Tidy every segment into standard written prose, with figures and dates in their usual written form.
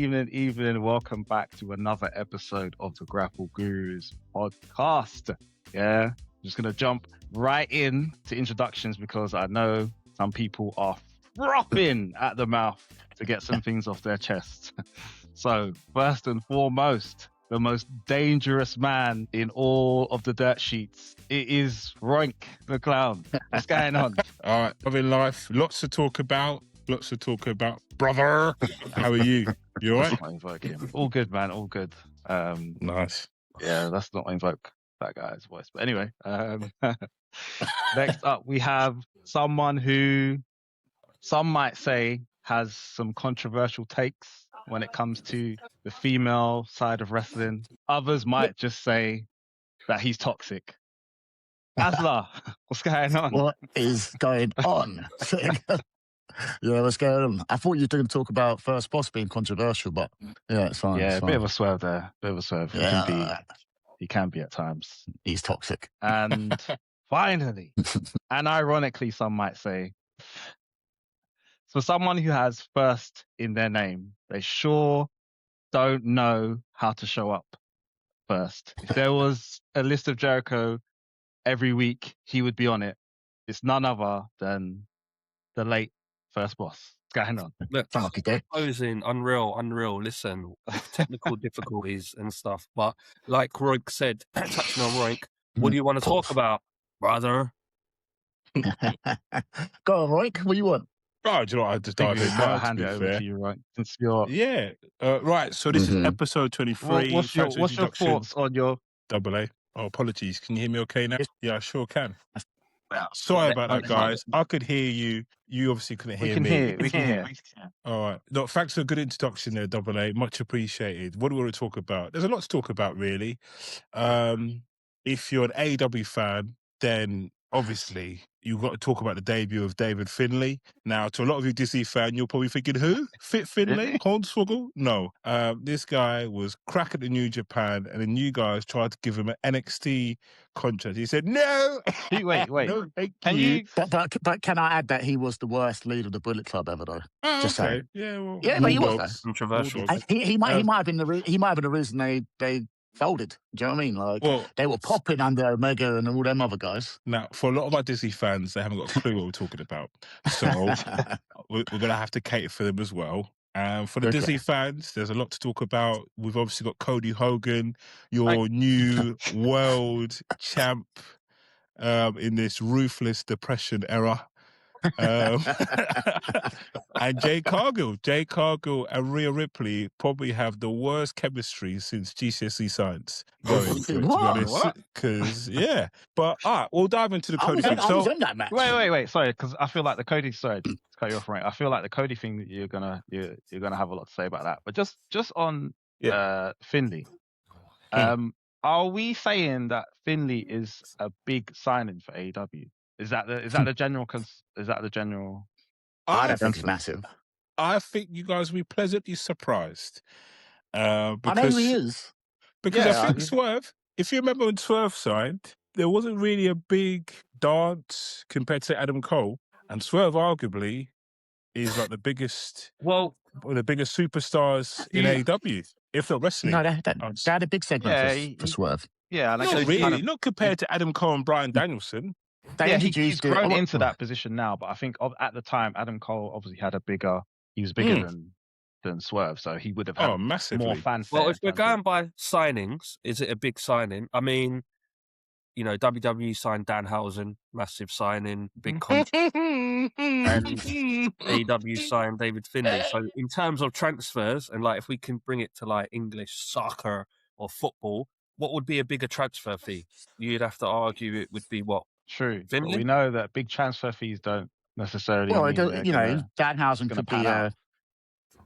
Evening. Welcome back to another episode of the Grapple Gurus podcast. Yeah, I'm just going to jump right in to introductions because I know some people are frothing at the mouth to get some things off their chest. So, first and foremost, the most dangerous man in all of the dirt sheets. It is Roink, the clown. What's going on? All right, loving life. Lots to talk about. Brother. How are you? You all right? Not invoke him. All good, man. All good. Nice. Yeah, let's not invoke that guy's voice. But anyway, next up, we have someone who some might say has some controversial takes when it comes to the female side of wrestling. Others might just say that he's toxic. Asla, what's going on? What is going on? Yeah, what's going on? I thought you were going to talk about First Boss being controversial, but yeah, it's fine. Yeah, it's a bit of a swerve there. Yeah, He can be at times. he's toxic. And finally, and ironically, some might say, for someone who has first in their name, they sure don't know how to show up first. If there was a list of Jericho every week, he would be on it. It's none other than the late First Boss. What's going on? Look, Sound like a day. posing, unreal. Listen, technical difficulties and stuff. But like Roink said, touching on Roink, what do you want to talk about, brother? Go on, Roink. What do you want? Oh, do you know what? I just I'll dived in now, hand to it be over fair. to you, right? Since you're... Yeah. Right, so this is episode 23. What's your introduction. thoughts on your... Double A. Oh, apologies. Can you hear me okay now? Yes. Yeah, I sure can. Well, Sorry about that, guys. I could hear you. You obviously couldn't hear me. We can hear. All right. No, thanks for a good introduction there, Double A. Much appreciated. What do we want to talk about? There's a lot to talk about, really. If you're an AEW fan, then obviously you've got to talk about the debut of David Finlay. Now, to a lot of you Disney fan, you're probably thinking, who? Fit Finlay? Hornswoggle? No. This guy was crack at the New Japan, and the new guys tried to give him an NXT contract. He said, no! Wait. No, thank Can you. you... But can I add that he was the worst leader of the Bullet Club ever, though? Oh, Just okay. saying. Yeah, well, Yeah, but he was Bulldogs. Controversial. Bulldogs. He might have been the reason they folded. Do you know what I mean? Like Well, they were popping under Omega and all them other guys. now, for a lot of our Disney fans, they haven't got a clue what we're talking about. So we're going to have to cater for them as well. For the Okay. Disney fans, there's a lot to talk about. We've obviously got Cody Hogan, your new world champ in this ruthless depression era. And Jade Cargill and Rhea Ripley probably have the worst chemistry since GCSE science going for it, to be What? honest. Because, yeah. But, we'll dive into the I Cody was, thing. I was in that match. Wait. Sorry, because I feel like the Cody... Sorry, to cut you off, right? I feel like the Cody thing that you're gonna have a lot to say about that. But just on Finlay, are we saying that Finlay is a big signing for AEW? Is that the general? I don't think think it's massive. I think you guys will be pleasantly surprised. I know Because he is. Because Yeah, I think Swerve, if you remember when Swerve signed, there wasn't really a big dance compared to Adam Cole. And Swerve arguably is like the biggest, Well, one of the biggest superstars in AEW, if not wrestling. No, they had a big segment for Swerve. Yeah, and I Not guess really, not compared to Adam Cole and Brian Danielson. They he's introduced it. grown into that position now, but I think at the time Adam Cole obviously had he was bigger than Swerve, so he would have had Massively. more fanfare. well, if we're going by signings, is it a big signing? I mean, you know, WWE signed Danhausen, massive signing, big contract, and AEW signed David Finlay. So in terms of transfers, and like if we can bring it to like English soccer or football, what would be a bigger transfer fee? You'd have to argue it would be what? True. But Finlay? we know that big transfer fees don't necessarily. Well, mean they're gonna Danhausen could be pan out.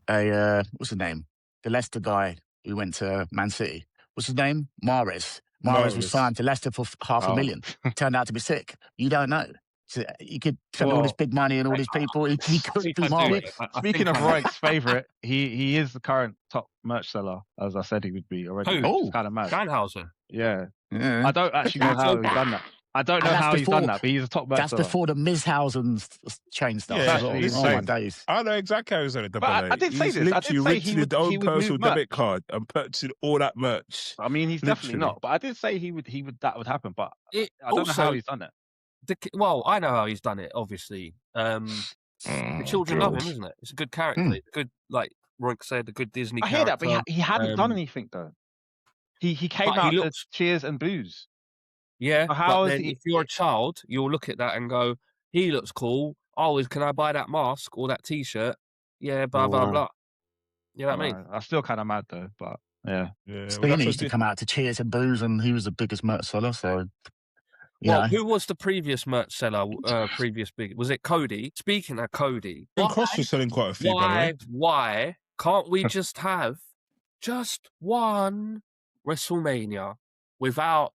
a what's his name? The Leicester guy who went to Man City. What's his name? Mahrez. Mahrez was signed to Leicester for $500,000. Turned out to be sick. You don't know. So he could spend all this big money and all these people. He could be Mahrez. Speaking of Roink's favourite, he is the current top merch seller, as I said he would be already. Who? It's kind of mad. Danhausen. Yeah. Yeah. I don't actually know how he's done that. I don't know how he's done that, but he's a top That's wrestler. before the Mizhausen chain stuff. Yeah, oh my days. I know exactly how he's done it. But I did say he's this. I did literally say rented his own he would personal move debit merch. card and purchasing all that merch. I mean, he's definitely not. But I did say that would happen. But I don't know how he's done it. Well, I know how he's done it. Obviously, the children love him, isn't it? It's a good character. It's good, like Roink said, a good Disney. I hear that, but he hadn't done anything though. He came out to cheers and boos. Yeah, so if you're a child, you'll look at that and go, "He looks cool. Oh, can I buy that mask or that T-shirt?" Yeah, blah blah blah. You know what I mean? I'm still kind of mad though, but yeah. He used to come out to cheers and boos, and he was the biggest merch seller. So, who was the previous merch seller? Previous big, was it Cody? Speaking of Cody, Cross was selling quite a few. Why can't we just have just one WrestleMania without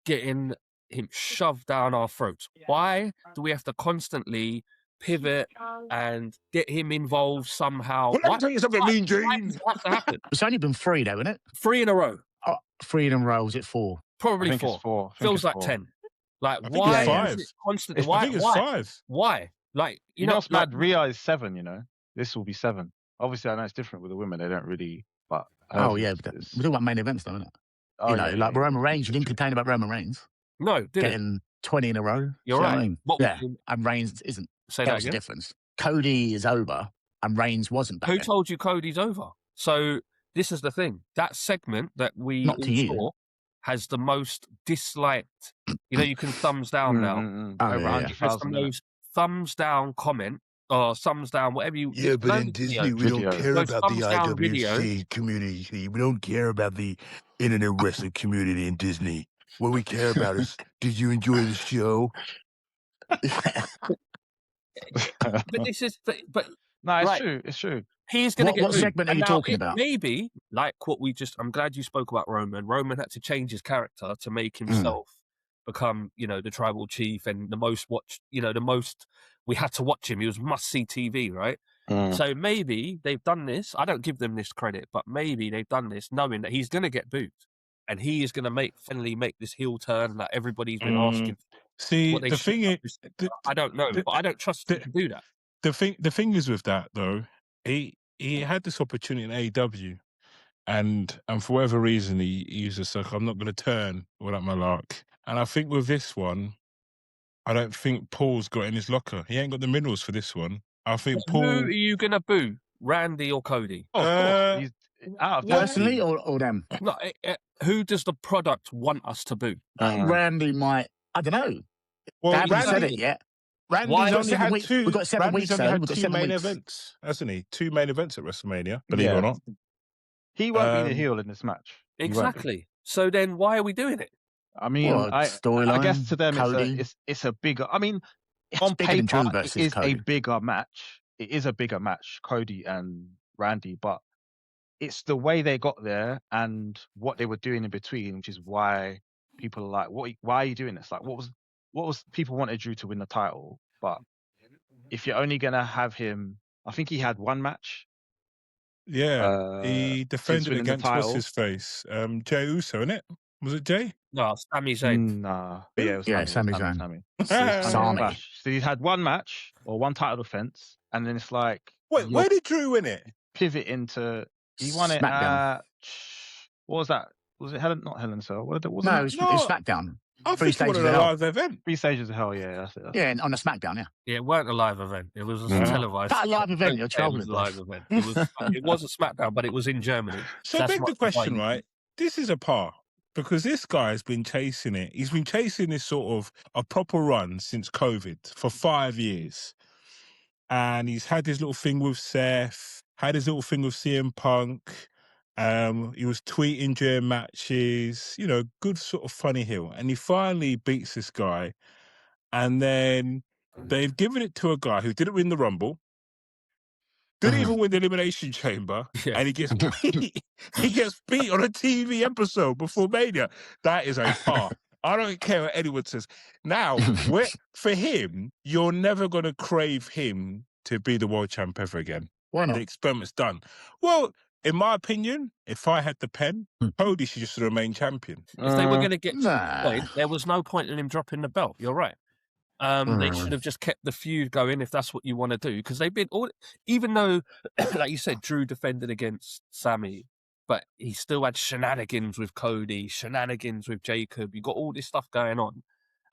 getting him shoved down our throats? Why do we have to constantly pivot and get him involved somehow? Well, let me tell you something, Mean Gene. Why does it have to happen? It's only been 3 though, isn't it? 3 in a row. 3 in a row. Was it 4? Probably 4. Feels like 10. Like, why is it constantly? I think it's 5. Why? Like, you know what's mad? Rhea is 7. You know, this will be 7. Obviously, I know it's different with the women. They don't really. But we're talking about main events, though, isn't it? Like Roman Reigns. You didn't complain about Roman Reigns. No, getting 20 in a row. You're right. I mean? And Reigns isn't. Say that was the difference. Cody is over, and Reigns wasn't. Back Who then. told you Cody's over? So this is the thing. That segment that we saw has the most disliked. You know, you can thumbs down now. Over 100,000. The most thumbs down comment or thumbs down, whatever you. Yeah, but in Disney, we don't care about the IWC community. We don't care about the internet wrestling community in Disney. What we care about is, did you enjoy the show? But this is, but no, it's true. It's true. He's going to get. What segment are you talking about? Maybe like what we just. I'm glad you spoke about Roman. Roman had to change his character to make himself become, the tribal chief and the most watched. The most we had to watch him. He was must see TV, right? So maybe they've done this. I don't give them this credit, but maybe they've done this knowing that he's going to get booed. And he is going to finally make this heel turn that everybody's been asking. See, the thing is, I don't know, but I don't trust him to do that. The thing is with that though, he had this opportunity in AEW, and for whatever reason he was just like, I'm not going to turn all up my lark. And I think with this one, I don't think Paul's got in his locker. He ain't got the minerals for this one. I think Paul. Who are you going to boo, Randy or Cody? Oh, of course. Out of personally or them? No, who does the product want us to boo? Randy might. I don't know. Well, they haven't said it yet. Randy's only had 2. We've got 7 weeks. Randy's only We've got 2 7 main weeks. events, hasn't he? 2 main events at WrestleMania, believe it or not. He won't be the heel in this match. Exactly. So then, why are we doing it? I mean, I guess to them it's a bigger. I mean, on paper, it is a bigger match. It is a bigger match, Cody and Randy, but it's the way they got there and what they were doing in between, which is why people are like, why are you doing this? Like, what was people wanted Drew to win the title, but if you're only gonna have him, I think he had 1 match. Yeah, he defended against what's his face, Jey Uso, innit? Was it Jey? No, Sami Zayn. Nah, Sami Zayn. So he's had 1 match or 1 title defense, and then it's like, wait, where did Drew win it? Pivot into. He won it SmackDown. What was that? Was it Not Hell in a Cell? It was SmackDown. I think it was a live event. 3 stages of hell, yeah. That's it. Yeah, on a SmackDown, yeah. Yeah, it weren't a live event. It was a televised. That a live event, you're trolling. It was a live event. It was a SmackDown, but it was in Germany. So I beg the question, right? This is a par. Because this guy's been chasing it. He's been chasing this sort of a proper run since COVID for 5 years. And he's had his little thing with Seth, had his little thing with CM Punk. He was tweeting during matches, good sort of funny heel. And he finally beats this guy. And then they've given it to a guy who didn't win the Rumble, didn't even win the Elimination Chamber, and he gets beat. He gets beat on a TV episode before Mania. That is a par. I don't care what anyone says. Now, for him, you're never going to crave him to be the world champ ever again. Why not? The experiment's done. Well, in my opinion, if I had the pen, Cody should just remain champion. If they were going to get to the point, there was no point in him dropping the belt. You're right. They should have just kept the feud going if that's what you want to do, because they've been all, even though, like you said, Drew defended against Sammy, but he still had shenanigans with Cody, shenanigans with Jacob. You got all this stuff going on,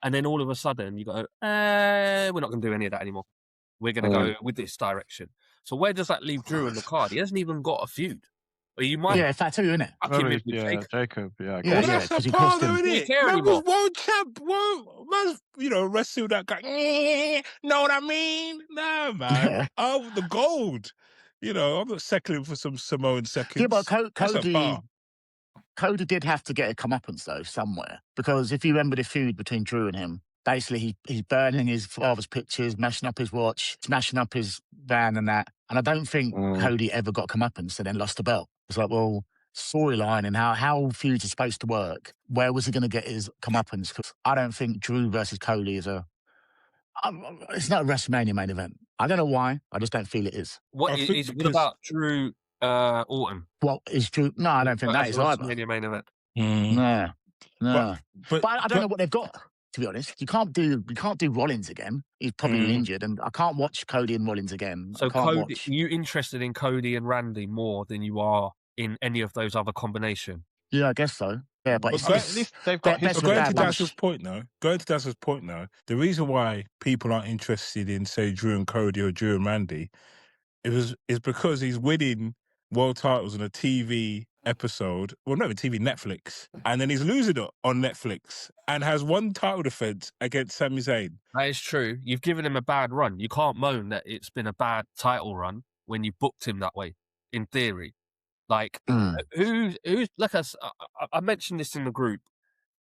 and then all of a sudden you go, we're not going to do any of that anymore. We're going to go with this direction. So where does that leave Drew in the card? He hasn't even got a feud. But you might, it's that too, isn't it? Jacob. Well, that's a part of it. Man was world champ. Man, wrestled that guy. Know what I mean? No, man. The gold. I'm not settling for some Samoan seconds. Yeah, but Cody did have to get a comeuppance, though, somewhere. Because if you remember the feud between Drew and him, basically he's burning his father's pictures, mashing up his watch, smashing up his van and that. And I don't think Cody ever got comeuppance and then lost the belt. It's like, well, storyline and how feuds are supposed to work. Where was he going to get his comeuppance? Because I don't think Drew versus Cody is it's not a WrestleMania main event. I don't know why. I just don't feel it is. What about Drew Orton? What is Drew? No, I don't think that is either. WrestleMania main event. No. But I don't know what they've got. To be honest, you can't do Rollins again. He's probably injured, and I can't watch Cody and Rollins again. So you interested in Cody and Randy more than you are in any of those other combinations? Yeah, I guess so. Yeah, but at least they've got going to Dazzle's point now, the reason why people aren't interested in, say, Drew and Cody or Drew and Randy is because he's winning world titles on a TV episode, well, not even TV, Netflix, and then he's losing it on Netflix and has one title defense against Sami Zayn. That is true. You've given him a bad run. You can't moan that it's been a bad title run when you booked him that way, in theory. Like, who's like us? I mentioned this in the group.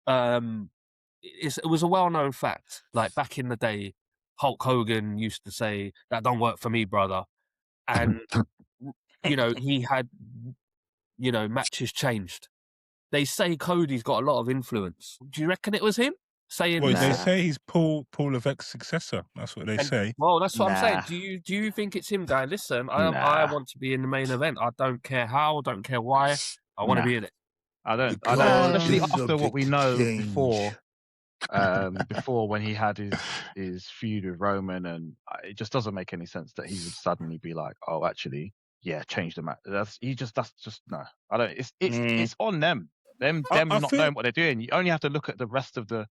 It was a well-known fact. Like, back in the day, Hulk Hogan used to say, "That don't work for me, brother," and he had. Matches changed. They say Cody's got a lot of influence. Do you reckon it was him saying? Well, they say he's Paul Levesque's successor. That's what they say. Well, that's what I'm saying. Do you think it's him going? Listen, I want to be in the main event. I don't care how. Don't care why. I want to be in it. I don't. Especially after what we know before when he had his feud with Roman, and it just doesn't make any sense that he would suddenly be like, oh, actually. Yeah, change the match. That's just no. I don't. It's on them. Them not knowing what they're doing. You only have to look at the rest of the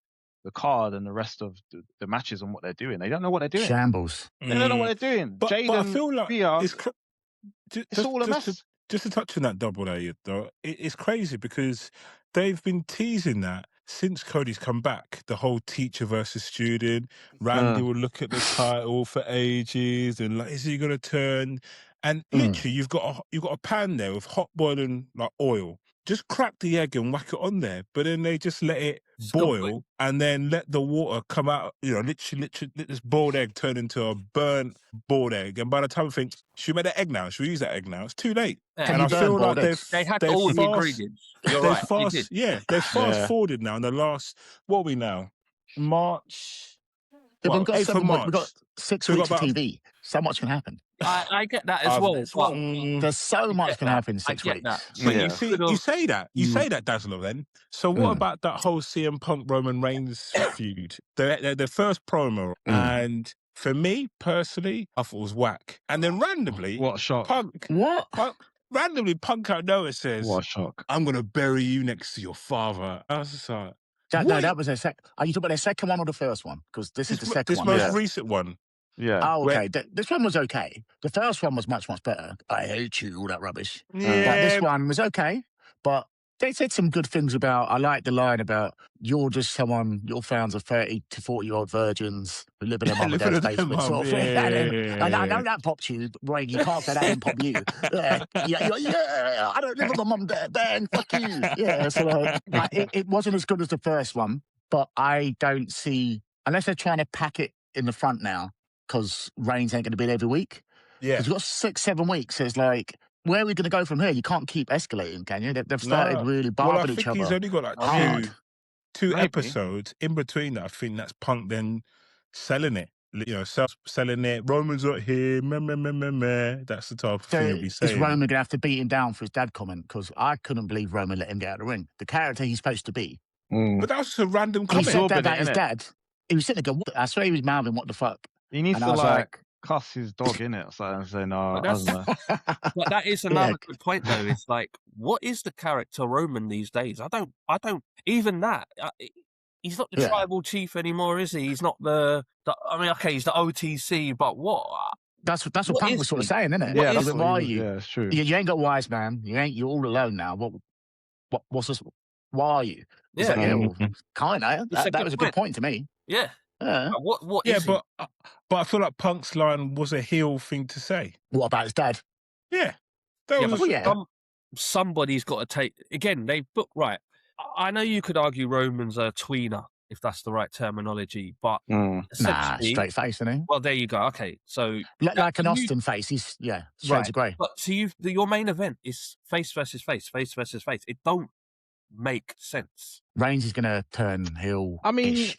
card and the rest of the matches and what they're doing. They don't know what they're doing. Shambles. They don't know what they're doing. But I feel like it's all a mess. Just to touch on that double A, though, it's crazy because they've been teasing that since Cody's come back. The whole teacher versus student. Randy will look at the title for ages and like, is he going to turn? And literally, you've got a pan there with hot boiling like oil. Just crack the egg and whack it on there, but then they just let it boil and then let the water come out. Literally, let this boiled egg turn into a burnt boiled egg. And by the time I think, should we make that egg now? Should we use that egg now? It's too late. Yeah. And I feel like they had all the ingredients. You're right. They've fast forwarded now in the last. What are we now? March. We've got 7 months. We've got 6 weeks of TV. So much can happen. I get that as well. There's so much can happen in 6 weeks. But you say that, Dazzler. Then, so what about that whole CM Punk Roman Reigns feud? Their first promo, and for me personally, I thought it was whack. And then randomly, what a shock! Punk randomly Punk out nowhere says, "What a shock! I'm gonna bury you next to your father." I was just like, no, that was their second. Are you talking about their second one or the first one? Because this is the second one. This most recent one. Yeah. Oh, okay. This one was okay. The first one was much, much better. I hate you, all that rubbish. Yeah. This one was okay, but they said some good things about, I like the line about, you're just someone, your fans are 30 to 40-year-old virgins who live in their mum and dad's basement. Sort of thing. I know that popped you, Roink. You can't say that didn't pop you. I don't live with my mum and dad, bang, fuck you. Yeah, so it wasn't as good as the first one, but I don't see, unless they're trying to pack it in the front now, because Reigns ain't going to be there every week. Yeah. Because you've got 6-7 weeks. So it's like, where are we going to go from here? You can't keep escalating, can you? They've started really barbing each other. He's only got like two episodes in between that. I think that's Punk then selling it. selling it. Roman's not here. Meh, meh, meh, meh, meh. That's the type of thing he'll be saying. Is Roman going to have to beat him down for his dad comment? Because I couldn't believe Roman let him get out of the ring. The character he's supposed to be. But that was just a random comment. He said that about his dad. He was sitting there going, I swear he was mouthing, what the fuck? He needs to cuss his dog in it or something and say, no, I don't know. But that is another good point, though. It's like, what is the character Roman these days? I don't, even that. He's not the tribal chief anymore, is he? He's not the I mean, okay, he's the OTC, but what? That's what Punk was sort of saying, isn't it? Yeah, why are you? Yeah, it's true. You ain't got wise, man. You're all alone now. What's this? Why are you? Yeah, kind of. That was a good point to me. Yeah. What? Yeah, but I feel like Punk's line was a heel thing to say. What about his dad? Yeah. Somebody's got to take. Again, they book right. I know you could argue Roman's a tweener, if that's the right terminology, but straight face, isn't he? Well, there you go. Okay, so like an Austin face, he's shades of grey. But so your main event is face versus face, face versus face. It don't make sense. Reigns is going to turn heel. I mean,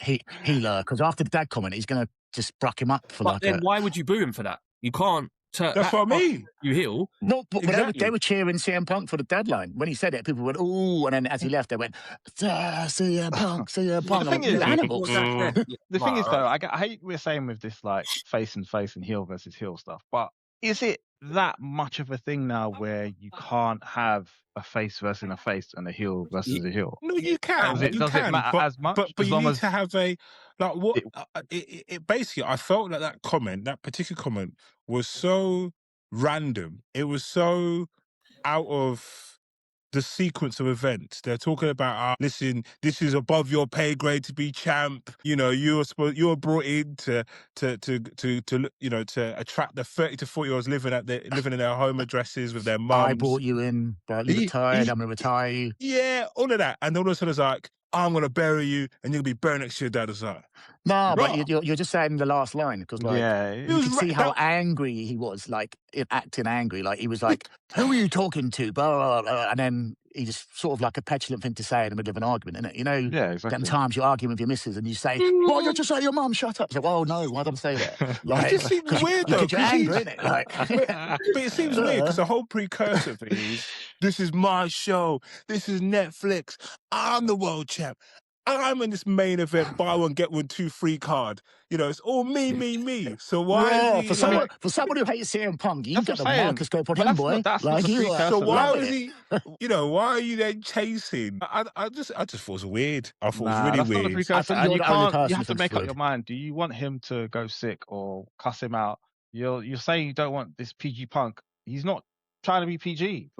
healer, because after the dad comment, he's going to just bruck him up for but then why would you boo him for that? You can't. That's what I mean. You heel. No, but they were cheering CM Punk for the deadline. When he said it, people went, ooh, and then as he left, they went, CM Punk, CM Punk. The thing is, though, I hate we're saying with this, like, face and heel versus heel stuff, but is it that much of a thing now where you can't have a face versus a face and a heel versus a heel? No, you can. Does it matter as much? But you need to have a what? It basically, I felt like that comment, that particular comment, was so random. It was so out of the sequence of events. They're talking about, listen, this is above your pay grade to be champ. You know, you're brought in to attract the 30 to 40-year-olds living in their home addresses with their mums. I brought you in, but you're retired. I'm going to retire you. Yeah, all of that. And all of a sudden it's like, I'm going to bury you and you're going to be buried next to your dad or something. No, but you're just saying the last line because you could see how angry he was, like acting angry. Like he was like, who are you talking to? Blah, blah, blah. And then he just sort of like a petulant thing to say in the middle of an argument, isn't it? You know, exactly. Times you're arguing with your missus and you say, well, you just say to your mum, shut up. It's like, well, no, why don't I say that? Like, it just seems weird though. You're angry, innit? Like, but it seems weird because the whole precursor thing is, this is my show. This is Netflix. I'm the world champ. I'm in this main event, buy one, get one, 2 free card. You know, it's all me. So why is he... For someone who hates CM Punk, you've got the microscope on him, boy. So why was he... You know, why are you then chasing? I just thought it was weird. I thought it was really weird. You have to make up your mind. Do you want him to go sick or cuss him out? You're saying you don't want this PG Punk. He's not trying to be PG.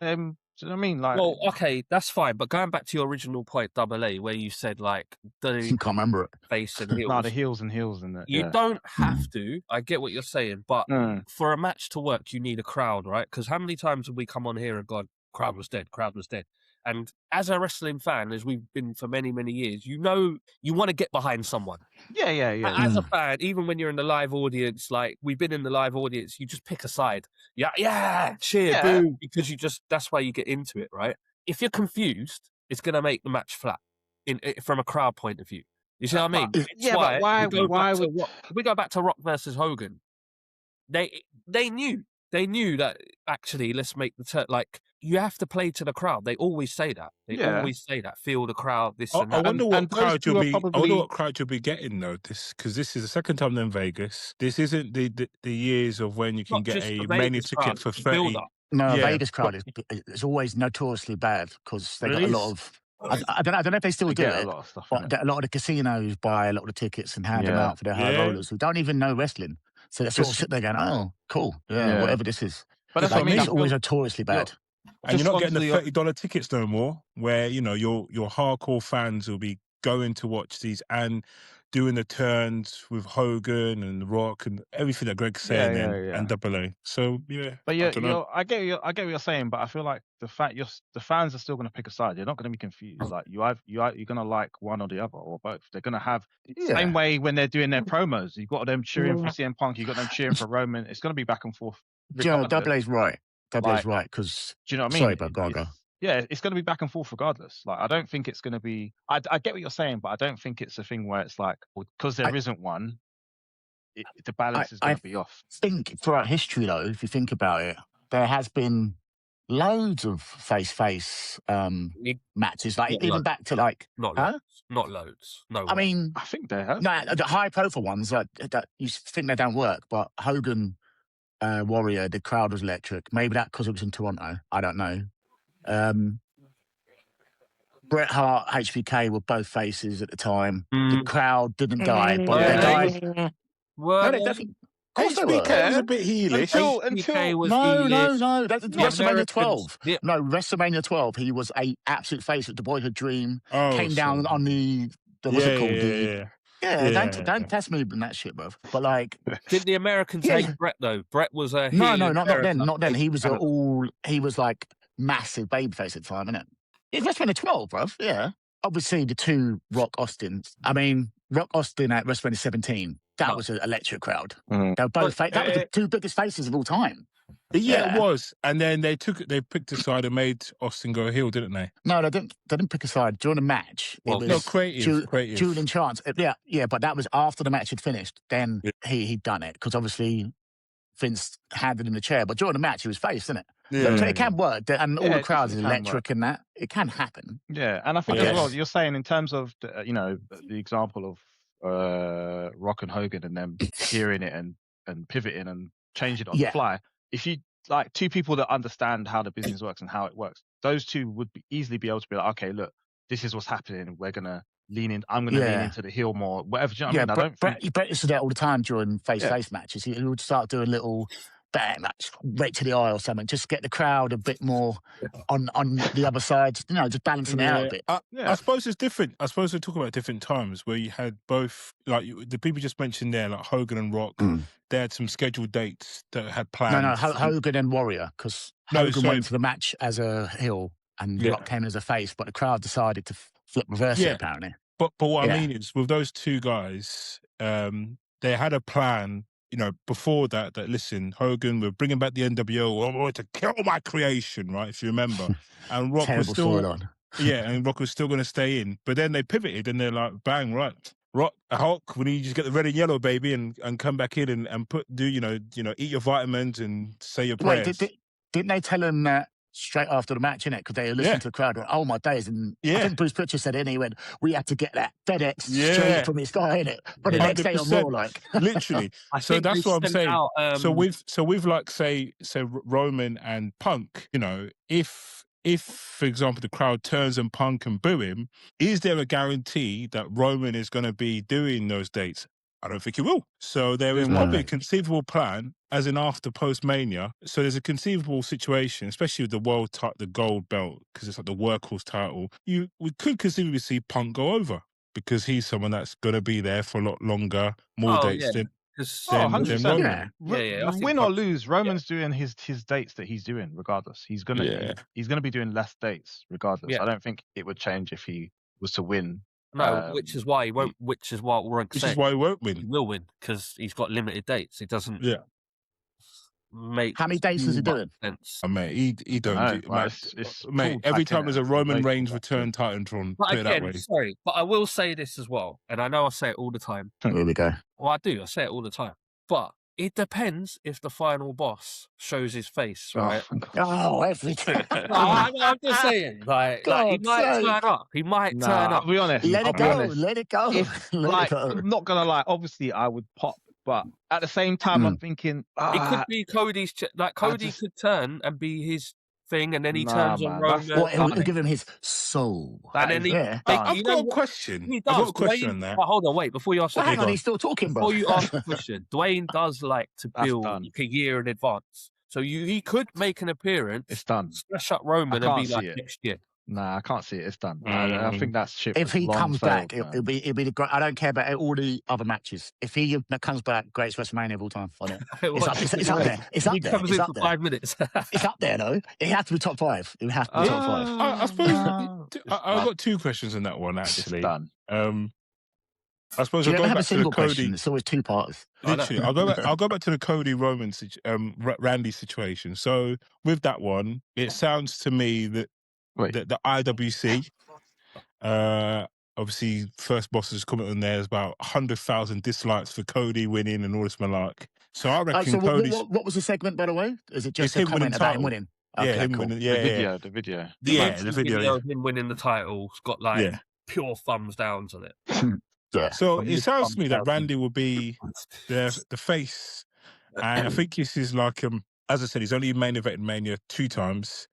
Do you know what I mean? Like, well, okay, that's fine. But going back to your original point, Double A, where you said like I can't remember it. Face and heels. No, the heels and it. You don't have to. I get what you're saying, but for a match to work, you need a crowd, right? Because how many times have we come on here and gone, crowd was dead. And as a wrestling fan, as we've been for many, many years, you know you want to get behind someone. Yeah. As a fan, even when you're in the live audience, like we've been in the live audience, you just pick a side. Yeah, cheer, boo, because that's why you get into it, right? If you're confused, it's going to make the match flat from a crowd point of view. You see what I mean? But why we go back to Rock versus Hogan. They knew that actually, let's make the turn. Like, you have to play to the crowd. They always say that. Always say that. Feel the crowd. This and that. I wonder what crowd you'll be getting though. Because this is the second time in Vegas. This isn't the years of when you can get a Mania ticket for 30. No, Vegas crowd is always notoriously bad because they got a lot of. I don't know if they still do it, but a lot of the casinos buy a lot of the tickets and hand them out for their high rollers who don't even know wrestling. So they're sort of sitting there going, "Oh, cool, whatever this is." But that's what I mean. It's always notoriously bad. And you're not getting the $30 tickets no more, where you know your hardcore fans will be going to watch these and doing the turns with Hogan and The Rock and everything that Greg's saying and Double A. So but I get what you're saying, but I feel like the fans are still going to pick a side. They're not going to be confused. Like you're going to like one or the other or both. They're going to have same way when they're doing their promos. You've got them cheering for CM Punk. You've got them cheering for Roman. It's going to be back and forth. Double A's right. Double A's right because. Do you know what I mean? Sorry about Gaga. Yeah, it's going to be back and forth regardless. Like, I don't think it's going to be. I get what you're saying, but I don't think it's a thing where it's like because there isn't one. the balance is going to be off. I think throughout history, though, if you think about it, there has been loads of face-face matches, like even loads. back to like not loads. No, I mean, I think they have. No, the high-profile ones that you think they don't work, but Hogan, Warrior, the crowd was electric. Maybe that because it was in Toronto. I don't know. Bret Hart, HBK were both faces at the time. The crowd didn't die, but they died. No, they definitely. Of course they were. HBK was a bit heelish. HBK was no. That's WrestleMania 12. Yeah. No, WrestleMania 12. He was a absolute face at the Boyhood Dream. Came down on the what's it called? Don't test me in that shit, bruv. But like, did the Americans hate Bret though? Bret was a no, not then. He was like massive babyface at the time, innit? It's WrestleMania 12, bruv. Yeah. Obviously, the two Rock Austins. I mean, Rock Austin at WrestleMania 17. That was an electric crowd. They were both that was the two biggest faces of all time. Yeah, it was. And then they picked a side and made Austin go heel, didn't they? No, they didn't pick a side during the match. Well, no, creative. Julian Chance. Yeah, but that was after the match had finished. Then he'd done it because obviously Vince handed him the chair. But during the match, he was face, isn't it? Yeah. So it can work, and all the crowds is electric and that. It can happen. Yeah, and I think as well, you're saying in terms of the example of Rock and Hogan and them hearing it and pivoting and changing it on the fly. If you like two people that understand how the business works and how it works, those two would easily be able to be like, okay, look, this is what's happening. We're gonna lean in. I'm gonna lean into the heel more. Whatever. Do you know what I mean? Brett used to do that all the time during face-to-face matches. He would start doing little bang, like right to the eye or something, just get the crowd a bit more on the other side, just balancing it out a bit. I suppose it's different. I suppose we're talking about different times where you had both, like the people just mentioned there, like Hogan and Rock. They had some scheduled dates that had planned. No, Hogan and Warrior, because Hogan went to the match as a heel and Rock came as a face, but the crowd decided to reverse it apparently. But what I mean is, with those two guys, they had a plan. Before that, listen, Hogan, we're bringing back the NWO. We're to kill my creation, right? If you remember, and Rock was still, and Rock was still going to stay in. But then they pivoted, and they're like, bang, right, Rock, Hulk, we need you to get the red and yellow, baby, and come back in and eat your vitamins and say your prayers. Wait, didn't they tell him that straight after the match, innit? Because they listened to the crowd. Oh my days! And I think Bruce Pritchard said, he went, "We had to get that FedEx straight from his guy, innit?" But the next day on Raw, like literally. So that's what I'm saying. Out, so with like say Roman and Punk, if for example the crowd turns and Punk and boo him, is there a guarantee that Roman is going to be doing those dates? I don't think he will. So there is probably a conceivable plan, as in after post-Mania. So there's a conceivable situation, especially with the gold belt, because it's like the workhorse title. We could conceivably see Punk go over because he's someone that's going to be there for a lot longer, more dates than 100%. Roman. Win or lose, Roman's doing his dates that he's doing regardless. He's gonna be doing less dates regardless. I don't think it would change if he was to win. No, which is why he won't. Which is what Roink said. Which is why he won't win. He will win because he's got limited dates. He doesn't. Make how many dates is he doing? Oh, mate, he don't. Mate, every time there's a Roman Reigns return Titantron, put it that way. Sorry, but I will say this as well, and I know I say it all the time. Here we go. Well, I do. I say it all the time, but it depends if the final boss shows his face, right? Every time. I'm just saying, like he might turn up. He might turn up. I'll be honest. Let it go. I'm not gonna lie. Obviously, I would pop, but at the same time, I'm thinking it could be Cody's. Cody could turn and be his thing, and then he turns on Roman. He'll give him his soul. And then I've got a question. He does. I've got a question on that. But hold on, wait. Before you ask hang on, he's still talking, bro. Before you ask the question, Dwayne does like to build like a year in advance. So he could make an appearance. It's done. Smash up Roman and be like next year. Nah, I can't see it. It's done. I think that's shit. If he comes back, it'll be the great. I don't care about all the other matches. If he comes back, greatest WrestleMania of all time. On it. It's up there. It's up there. Comes in for 5 minutes. It's up there, though. It has to be top 5. It has to be top 5. I suppose I've got two questions on that one actually. It's done. I suppose I'll go back to the Cody. It's always two parts. Literally, I'll go back to the Cody Roman Randy situation. So with that one, it sounds to me that the IWC obviously, First Boss's comment on there is about 100,000 dislikes for Cody winning and all this malark. So I reckon Cody's... what was the segment, by the way? Is it just a him comment about him winning? Yeah, okay, him cool. winning. The video. The video. Yeah, the video. Of him winning the title's got like pure thumbs downs on it. Yeah. So it sounds to me that Randy will be the face, and I think this is like as I said, he's only main evented Mania 2 times.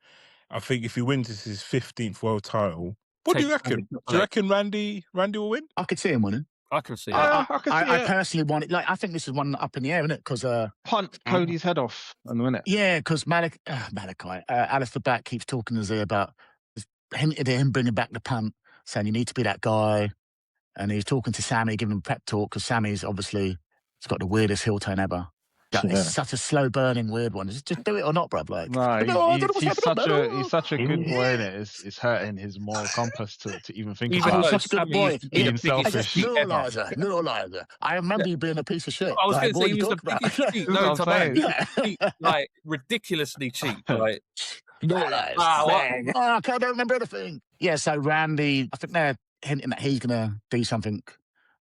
I think if he wins, this is his 15th world title. What do you reckon? Do you reckon Randy will win? I could see him winning. I can see it. I personally want it. Like, I think this is one up in the air, isn't it? Because punt Cody's head off and win it. Yeah, because Alistair Black keeps talking to Z about him bringing back the punt, saying you need to be that guy. And he's talking to Sammy, giving him a pep talk, because Sammy's obviously he's got the weirdest heel turn ever. It's such a slow burning weird one. Just do it or not, bruv. Like, he's such a good boy in it. It's hurting his moral compass to even think about. He's such a good boy. Being selfish. Little liar. I remember you being a piece of shit. I was going to say he was the biggest cheat. No, like ridiculously cheap. Like, I don't remember anything. Yeah, so Randy, I think they're hinting that he's going to do something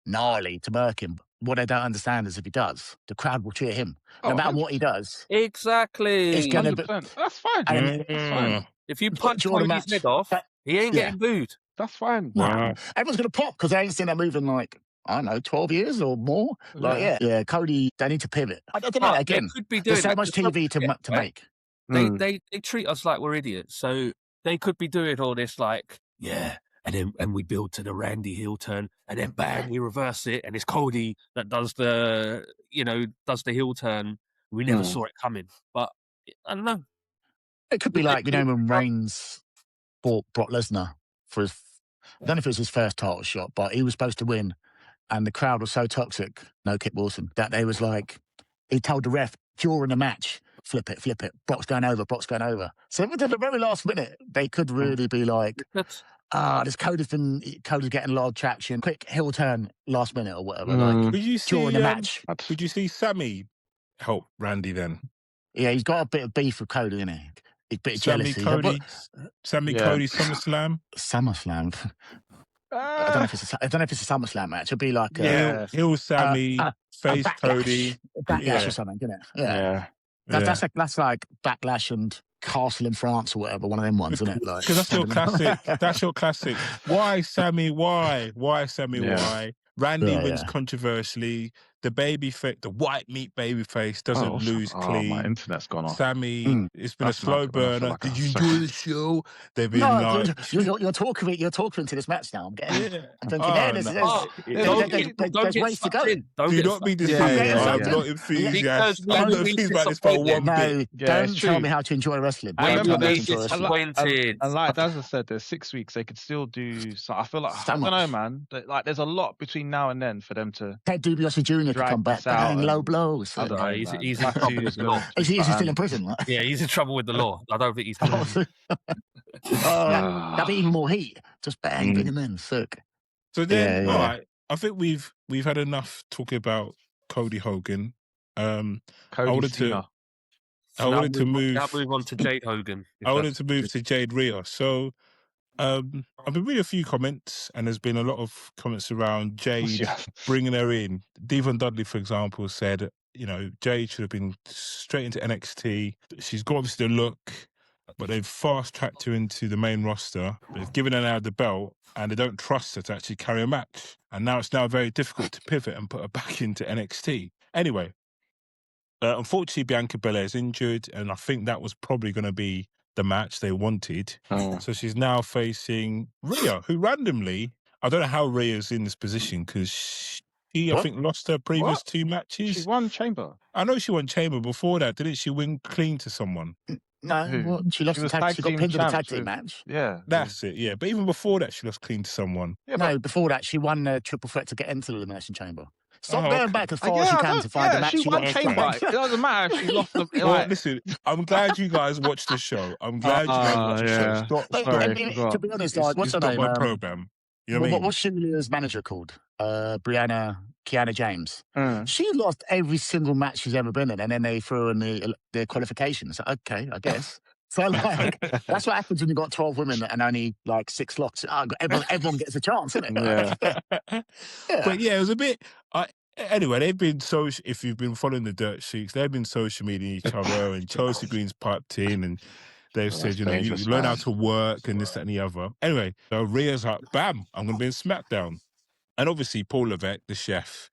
gnarly to murk him. What they don't understand is if he does, the crowd will cheer him. No matter what he does. Exactly. It's gonna be, that's fine. That's fine. If you punch Cody's head off, he ain't getting booed. That's fine. Wow. Everyone's going to pop because they ain't seen that move in like, I don't know, 12 years or more. Like, Cody, they need to pivot. I don't know, again, there's so much TV to make. They treat us like we're idiots. So they could be doing all this like, and we build to the Randy heel turn, and then bang, we reverse it, and it's Cody that does the heel turn. We never saw it coming, but I don't know. It could be like, when Reigns fought Brock Lesnar for his, I don't know if it was his first title shot, but he was supposed to win, and the crowd was so toxic, no Kip Wilson, that they was like, he told the ref during the match, flip it, Brock's going over. So at the very last minute, they could really be like, Cody's getting a lot of traction. Quick heel turn last minute or whatever. Like, during the match. Did you see Sammy help Randy then? Yeah, he's got a bit of beef with Cody, isn't he? A bit of jealousy. Cody SummerSlam. SummerSlam. I don't know if it's a SummerSlam match. It'll be like heel Sammy, face Cody, Backlash or something, isn't it? That's like Backlash and Castle in France or whatever, one of them ones, isn't it? Because that's your classic. That's your classic. Why Sammy? Why Sammy? Why? Randy wins controversially. The white meat baby face doesn't lose clean. My internet's gone off. Sammy, it's been a slow burner. Like Did you enjoy the show? They've been you're talking into this match now. I'm thinking, there's ways to go. Do not be deceived. I'm not enthusiastic. I'm not enthused about this for one bit. Don't tell me how to enjoy wrestling. I remember and like as I said, there's 6 weeks. They could still do. So I feel like I don't know, man. Like there's a lot between now and then for them to. Ted DiBiase Jr. to come back, bang, low blows. I don't know. He's in trouble with the law. Is he still in prison? Right? Yeah, he's in trouble with the law. I don't think he's. That'd be even more heat. Just bang him in, sick. So then, all right. I think we've had enough talking about Cody Hogan. I wanted to move on to Jade Hogan. I wanted to move to Jade Rios. So I've been reading a few comments, and there's been a lot of comments around Jade bringing her in. Devon Dudley, for example, said, Jade should have been straight into NXT. She's got obviously the look, but they've fast-tracked her into the main roster. They've given her now the belt, and they don't trust her to actually carry a match. And now it's very difficult to pivot and put her back into NXT. Anyway, unfortunately, Bianca Belair is injured, and I think that was probably going to be the match they wanted. So she's now facing Rhea, who randomly, I don't know how Rhea's in this position, because she, I think, lost her previous 2 matches. She won Chamber. I know she won Chamber before that. Didn't she win clean to someone? No, she lost the tag. She got pinned in a tag team match. Yeah, that's it. Yeah, but even before that, she lost clean to someone. Yeah, no, before that, she won the triple threat to get into the Elimination Chamber. Stop going back as far as you can to find the match. She won Chamber. It doesn't matter if she lost the. Listen, I'm glad you guys watched the show. I'm glad you guys watched the show. To be honest, what's her name? My program. You know what I mean? What's Julia's manager called? Kiana James. She lost every single match she's ever been in, and then they threw in the qualifications. Okay, I guess. So like that's what happens when you've got 12 women and only like 6 slots. Everyone gets a chance, isn't it? Yeah. But yeah, it was a bit. Anyway, they've been if you've been following the Dirt Sheets, they've been social media each other, and Chelsea Green's piped in, and they've said, you learn how to work and this, that, and the other. Anyway, so Rhea's like, bam, I'm going to be in SmackDown. And obviously, Paul Levesque, the chef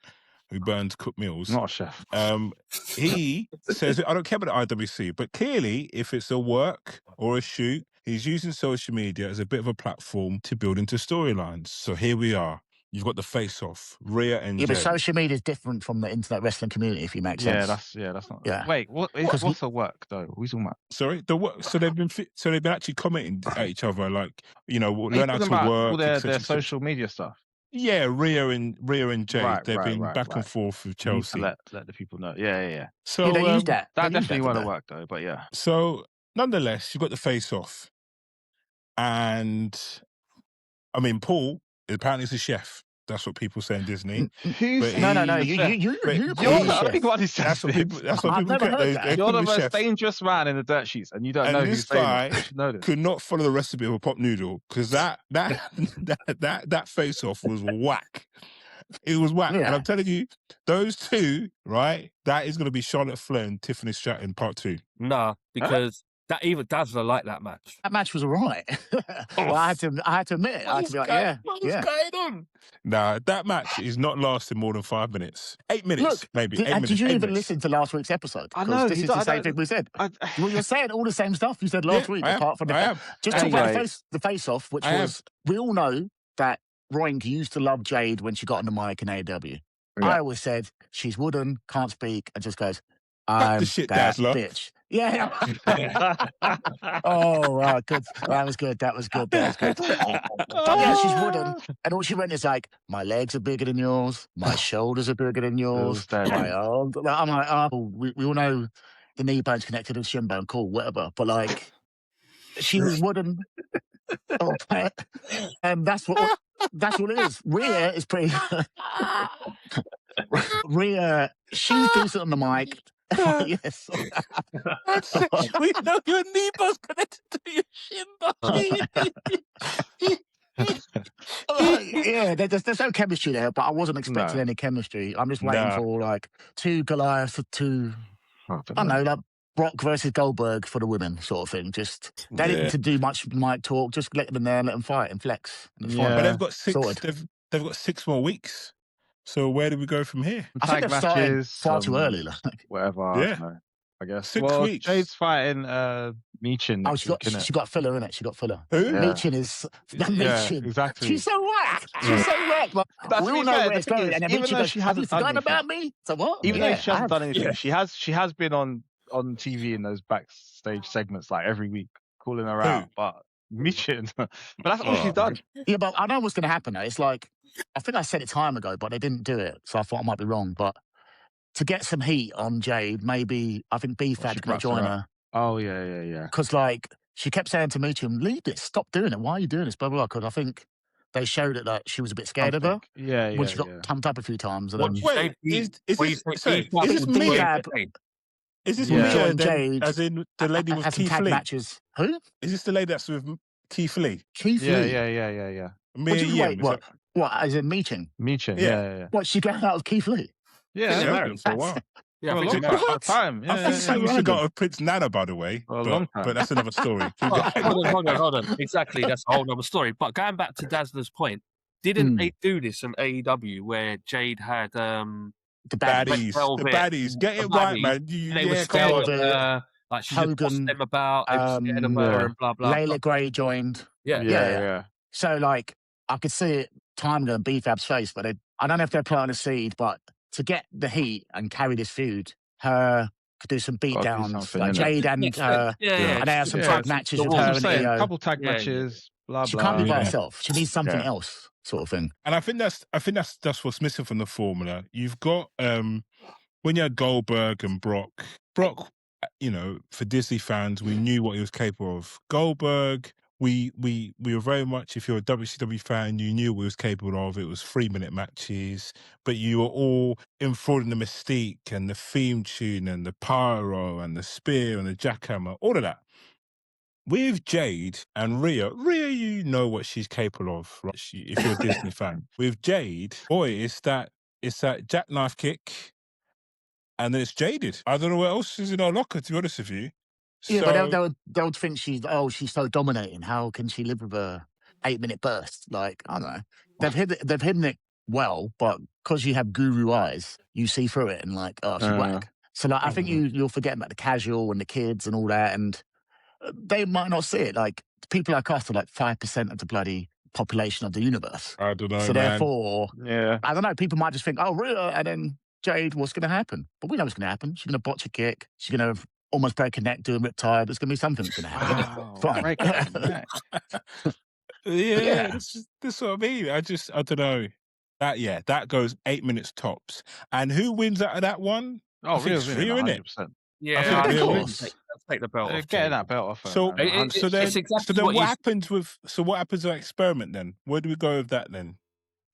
who burns cooked meals. Not a chef. He says, I don't care about the IWC, but clearly, if it's a work or a shoot, he's using social media as a bit of a platform to build into storylines. So here we are. You've got the face-off, Rhea and Jade. But social media is different from the internet wrestling community, if you make sense. That's not. Yeah. Wait, what's the work though? What are you talking about? Sorry, the work. So they've been actually commenting at each other, like learn how to work. All their social media stuff. Yeah, Rhea and Jade. They've been back and forth with Chelsea. Let the people know. Yeah. So they use that. That definitely won't work though. But yeah. So nonetheless, you've got the face-off, and I mean, Paul apparently is a chef. That's what people say in Disney. No. You're the only one who says that's what people get. You're the most dangerous man in the Dirt Sheets, and you don't know this guy this. could not follow the recipe of a pop noodle because that face-off was whack. It was whack. Yeah. And I'm telling you, those two, right? That is going to be Charlotte Flair and Tiffany Stratton part 2. Nah, because that even Dazzler liked that match. That match was all right. Well, I had to admit it. I had to be like, what's going on? Nah, that match is not lasting more than 5 minutes. 8 minutes, Look, maybe. Did you even listen to last week's episode? I know. This is the same thing we said. Well, you're saying all the same stuff you said last week, apart from just talk about the face-off, which was, we all know that Roink used to love Jade when she got on the mic in AEW. Yeah. I always said, she's wooden, can't speak, and just goes, I'm the shit, that Dazzler. bitch. Yeah. Oh, wow, good. That was good. Yeah, she's wooden. And all she went is like, my legs are bigger than yours. My shoulders are bigger than yours. My arms. I'm like, oh, we all know the knee bone's connected to the shin bone. Cool, whatever. But like, she was wooden. And that's what it is. Rhea is pretty... Rhea, she's decent on the mic. Yes. We know your knee bone's connected to your shin bone. Yeah, there's no chemistry there, but I wasn't expecting any chemistry. I'm just waiting for like 2 Goliaths or 2, I don't know, like Brock versus Goldberg for the women sort of thing. Just they didn't need to do much mic talk. Just let them there, let them fight and flex. And but they've got 6. They've got 6 more weeks. So where do we go from here? I think they've started far too early. Like. Whatever. Yeah. I guess. 6 weeks. Jade's fighting Michin. Oh, she got filler, innit? She got filler. Who? Yeah. Michin is... Michin. Exactly. She's so whack. She's so whack. But we all know where it's going. And then Michin goes, have you forgotten about me? So what? Even though she hasn't done anything, she has been on TV in those backstage segments like every week, calling her out. But Michin... but that's all she's done. Yeah, but I know what's going to happen. It's like... I think I said it time ago, but they didn't do it. So I thought I might be wrong. But to get some heat on Jade, maybe I think BFAD's going to join her. Oh, yeah. Because, like, she kept saying to Michin, leave this, stop doing it. Why are you doing this? Blah, blah, blah. Because I think they showed it that she was a bit scared of her. Yeah. When she got pumped up a few times. And wait, is this me? Is this me or Jade? As in the lady with Keith Lee? Matches. Who? Is this the lady that's with Keith Lee? Keith Lee? Yeah. Wait, what? As in Michin? Michin, yeah. What, she got out with Keith Lee? Yeah, she's married for a while. Yeah, a long time. I think she got with Prince Nana, by the way. But that's another story. Hold on. Exactly, that's a whole other story. But going back to Dazzler's point, didn't they do this in AEW where Jade had the baddies? Get it right, man. They were scared of her. Like she just tossed them about, they were scared of her and blah blah. Layla Gray joined. Yeah. So like I could see it time ago in BFAB's face, but I don't know if they're planting a seed, but to get the heat and carry this feud, her could do some beatdowns, like Jade and and they have some tag matches with her and Io. A couple tag matches, blah blah. She can't be by herself. She needs something else, sort of thing. And I think that's what's missing from the formula. You've got when you had Goldberg and Brock, for Disney fans, we knew what he was capable of. Goldberg, we were very much, if you're a WCW fan, you knew what he was capable of. It was 3-minute matches, but you were all enthralled in the mystique and the theme tune and the pyro and the spear and the jackhammer, all of that. with Jade and Rhea, you know what she's capable of, right? If you're a Disney fan. With Jade, boy, it's that jackknife kick, and then it's jaded. I don't know what else is in her locker, to be honest with you. Yeah, but they'll think she's so dominating. How can she live with a 8-minute burst? Like, I don't know. They've hidden it well, but because you have guru eyes, you see through it and like, oh, she's whack. So like, I think you're forgetting about the casual and the kids and all that, and they might not see it. Like, people like us are like 5% of the bloody population of the universe. I don't know, so man. Therefore, yeah, I don't know. People might just think, oh, Rhea, and then Jade, what's going to happen? But we know what's going to happen. She's going to botch a kick. She's going to almost break a neck doing Riptide. There's going to be something that's going to happen. wow, Fine. break a neck. Yeah. That's what I mean. I don't know. That goes 8 minutes tops. And who wins out of that one? Oh, Rhea's winning 100%. Yeah, I think I'll take the belt off. Getting that belt off her. So man, then what happens with that experiment then? Where do we go with that then?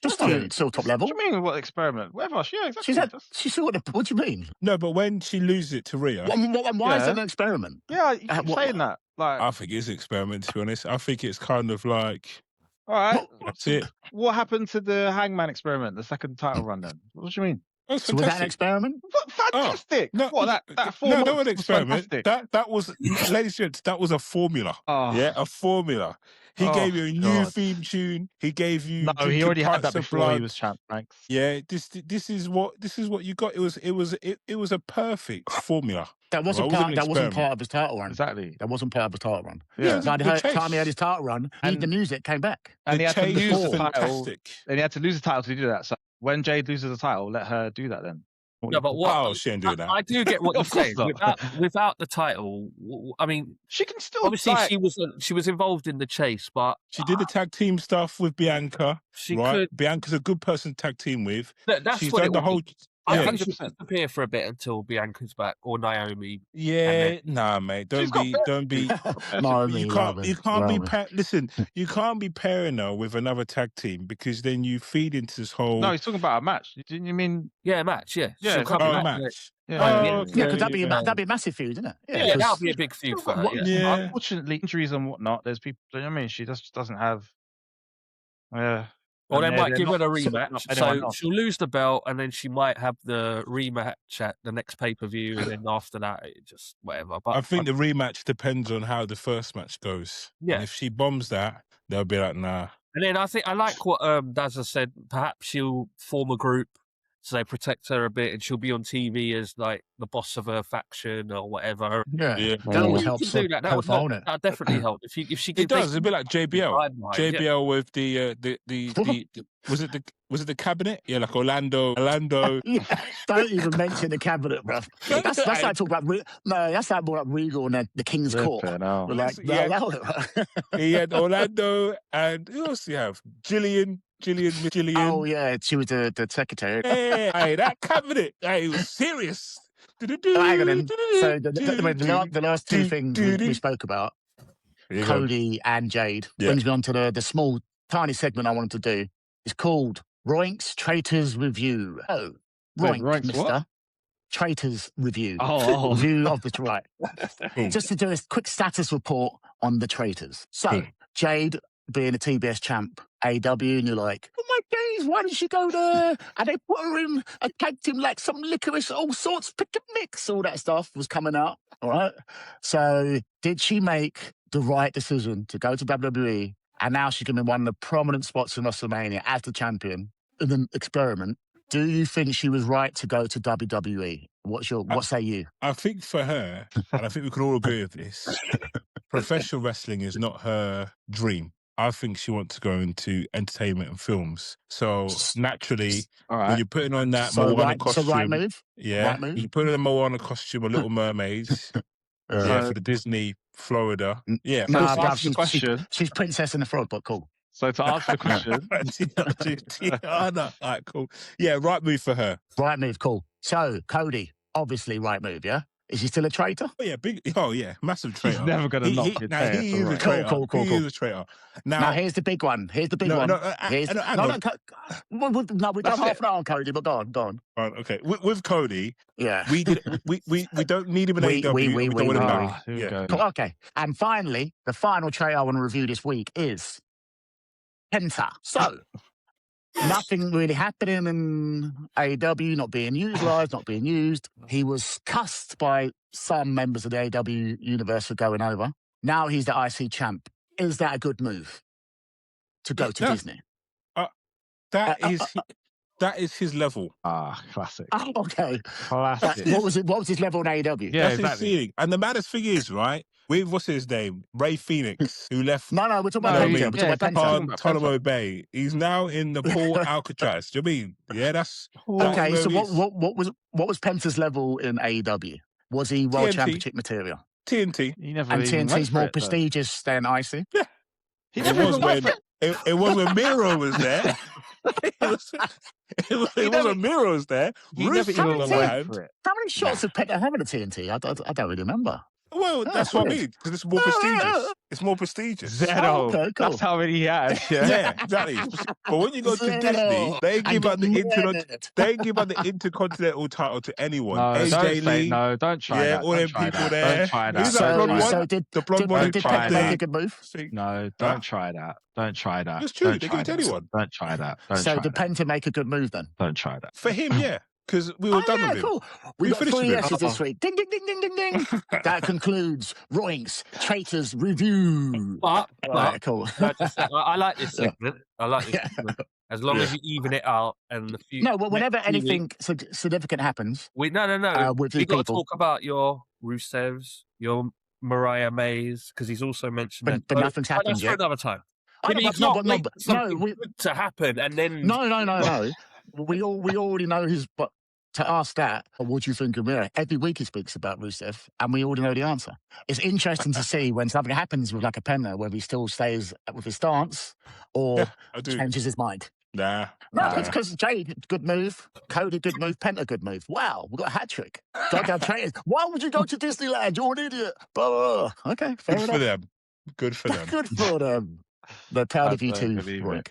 Just still top level. What do you mean, what experiment? Whatever. Yeah, exactly. She's what do you mean? No, but when she loses it to Rhea... Why is that an experiment? Yeah, you keep saying that. Like, I think it's an experiment, to be honest. I think it's kind of like... All right. That's it. What happened to the Hangman experiment, the second title run then? What do you mean? So was that an experiment? Fantastic! No, that no, not an experiment. Fantastic. That was, ladies and gents, that was a formula. Oh. Yeah, a formula. He gave you a new theme tune. He gave you. No, he already had that before he was champ. Thanks. Yeah, this is what you got. It was a perfect formula. That wasn't part of his title run. Exactly. That wasn't part of his title run. Yeah. So time he had his title run, and the music came back. And he had to lose the title. Fantastic. And he had to lose the title to do that. So when Jade loses the title, let her do that then. No, but what? Oh, she ain't doing that. I do get what you're saying. Without the title, I mean, she can still. Obviously, she was involved in the chase, but she did the tag team stuff with Bianca. Bianca's a good person to tag team with. She's done the whole. I think she'll 100%. disappear for a bit until Bianca's back or Naomi. Yeah, nah, mate. Don't be. Naomi, you can't be. Listen, you can't be pairing her with another tag team because then you feed into this whole. No, he's talking about a match. Didn't you mean? Yeah, a match. Yeah, yeah, a match. Yeah, because that'd be a massive feud, isn't it? Yeah, that'll be a big feud for her. Yeah. Unfortunately, injuries and whatnot. There's people. You know what I mean, she just doesn't have. Or they might give her a rematch. So she'll lose the belt, and then she might have the rematch at the next pay-per-view, and then after that, it just whatever. But I think the rematch depends on how the first match goes. Yeah. And if she bombs that, they'll be like, nah. And then I like what Dazza said. Perhaps she'll form a group so they protect her a bit, and she'll be on TV as like the boss of her faction or whatever. Yeah. That always helps. Do that. That would definitely help. If she it does. It'd be like JBL. JBL with the was it the cabinet? Yeah, like Orlando. Yeah, don't even mention the cabinet, bro. That's like talking about. That's like more like Regal and the King's Court. He had Orlando, and who else do you have? Jillian. Oh yeah, she was the secretary. Hey, that cabinet. Hey, it was serious. Hang on then. So the last two things we spoke about, Cody and Jade, brings me on to the small, tiny segment I wanted to do. It's called Roink's Traitors Review. Oh, Roink, mister. What? Traitors Review. Oh. Review of the right. Just to do a quick status report on the traitors. So, Jade being a TBS champ, AW, and you're like, oh my days, why did she go there? And they put her in a tag team like some licorice, all sorts, pick and mix, all that stuff was coming up. All right. So, did she make the right decision to go to WWE? And now she's going to be one of the prominent spots in WrestleMania as the champion in an experiment. Do you think she was right to go to WWE? What say you? I think for her, and I think we can all agree with this, professional wrestling is not her dream. I think she wants to go into entertainment and films. So naturally, when you're putting on that Moana costume, so right move. Yeah, right move. You put on a Moana costume, a Little Mermaids, for the Disney Florida. Yeah, she's Princess and the Frog, but cool. So to answer the question, Tiana, right, cool. Yeah, right move for her. Right move, cool. So Cody, obviously right move, yeah. Is he still a traitor? Oh yeah, massive traitor. He's never going to knock your tail. He is a traitor. Cool. He is a traitor. Now here's the big one. We've done half an hour on Cody, but go on. Okay, with Cody, yeah, we don't need him in AEW. We don't want him back. Yeah. Cool, okay, and finally, the final traitor I want to review this week is Penta. So. Nothing really happening in AEW, not being utilised, not being used. He was cussed by some members of the AEW universe for going over. Now he's the IC champ. Is that a good move to go to Disney? That is his level. Classic. Oh, okay. Classic. What was his level in AEW? Yeah, that's exactly. His ceiling. And the maddest thing is, right, with what's his name? Ray Phoenix, who left. No, we're talking about Penta. We're talking about Guantanamo Bay. He's now in the Paul Alcatraz. Do you mean? Yeah, that's okay. So what was Penta's level in AEW? Was he World Championship material? TNT. And TNT's more prestigious than IC? Yeah. It was when Miro was there. It was when Miro was there. How many shots of Penta having a TNT? I don't really remember. Well, that's what I mean, because it's more prestigious. It's more prestigious. Zeno. Okay, cool. That's how many he has. Yeah, exactly. But when you go to Disney, they give out the Intercontinental title to anyone. No, AJ Lee. No, don't try that. All them people there. Don't try that. So did Penta make a good move? No, don't try that. Don't try that. It's true. They give it to anyone. Don't try that. So did Penta make a good move then? Don't try that. For him, yeah. Because we were done with it. Cool. We got 3 yeses this week. Ding, ding, ding, ding, ding, ding. That concludes Roink's Traitors Review. But cool. I like this segment. Segment. As long as you even it out and the few. No, but whenever anything significant happens. No. With we got to talk about your Rusevs, your Mariah Mays, because he's also mentioned that. But nothing's happened that's yet. for another time. To happen and then. No. We already know his. But to ask that, what do you think of Mira? Every week he speaks about Rusev, and we already know the answer. It's interesting to see when something happens with like a Penta, whether he still stays with his stance or changes his mind. No, it's because Jade, good move. Cody, good move. Penta, good move. Wow, we got a hat trick. Goddamn traitors. Why would you go to Disneyland? You're an idiot. Okay, fair enough. For them. Good for them. Good for them. They're proud of you too, Roink.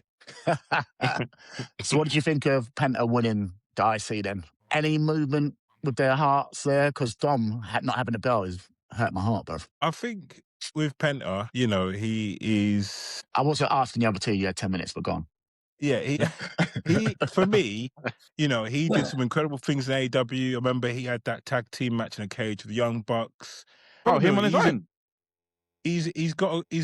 So what did you think of Penta winning the IC then? Any movement with their hearts there? Because Dom not having a belt has hurt my heart, bruv. I think with Penta, he is... I wasn't asking the other two, you had 10 minutes, but gone. Yeah, he for me, he did some incredible things in AEW. I remember he had that tag team match in a cage with the Young Bucks. Him on his own. He's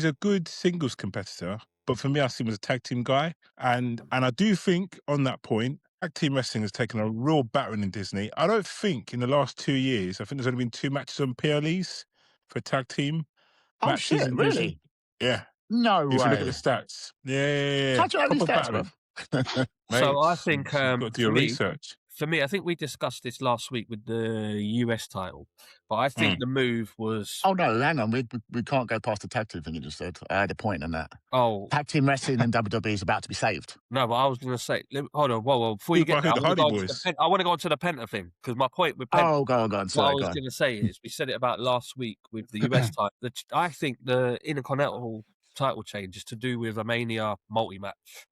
a good singles competitor, but for me, I see him as a tag team guy. And I do think on that point, tag team wrestling has taken a real battering in Disney. I don't think in the last 2 years, I think there's only been 2 matches on PLEs for tag team matches. Shit, really? Yeah. No way. If you look at the stats. Yeah. How'd you have these stats, bro? So I think you've got to do your research. For me, I think we discussed this last week with the US title, but I think the move was... Oh, no, hang on. We can't go past the tag team thing you just said. I had a point on that. Oh. Tag team wrestling in WWE is about to be saved. No, but I was going to say... Hold on, whoa. Before you get there, I want to go on to the Penta thing, because my point with Penta... Oh, go on. Sorry, what I was going to say is, we said it about last week with the US title. I think the Intercontinental title change is to do with a Mania multi-match.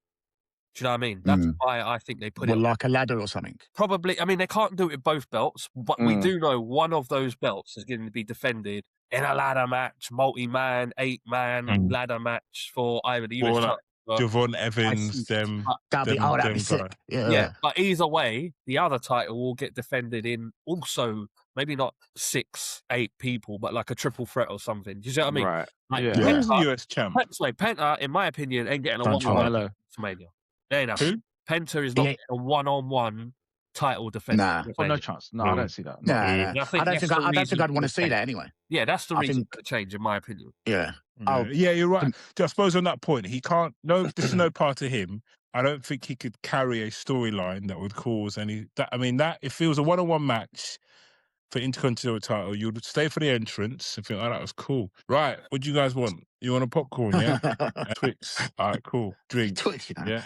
Do you know what I mean? That's why I think they put it... like a ladder or something? Probably. I mean, they can't do it with both belts, but we do know one of those belts is going to be defended in a ladder match, multi-man, 8-man ladder match for either the US title. Javon Evans, that'd be sick. Yeah, but either way, the other title will get defended in also... Maybe not 6-8 people, but like a triple threat or something. Do you see what I mean? Right. Who's the US champ? Penta, in my opinion, ain't getting a one-on-one WrestleMania. There enough. Who? Penta is not getting a one-on-one title defense. Nah. No chance. No, I don't see that. No. I don't think I'd want to see that anyway. Yeah, that's the reason for the change, in my opinion. Yeah. Yeah, you're right. I suppose on that point, he can't... No, this is no part of him. I don't think he could carry a storyline that would cause any... That if it was a one-on-one match... for Intercontinental title. You'd stay for the entrance and think, oh, that was cool. Right, what do you guys want? You want a popcorn, yeah? Twix. All right, cool. Drinks. Twix, yeah.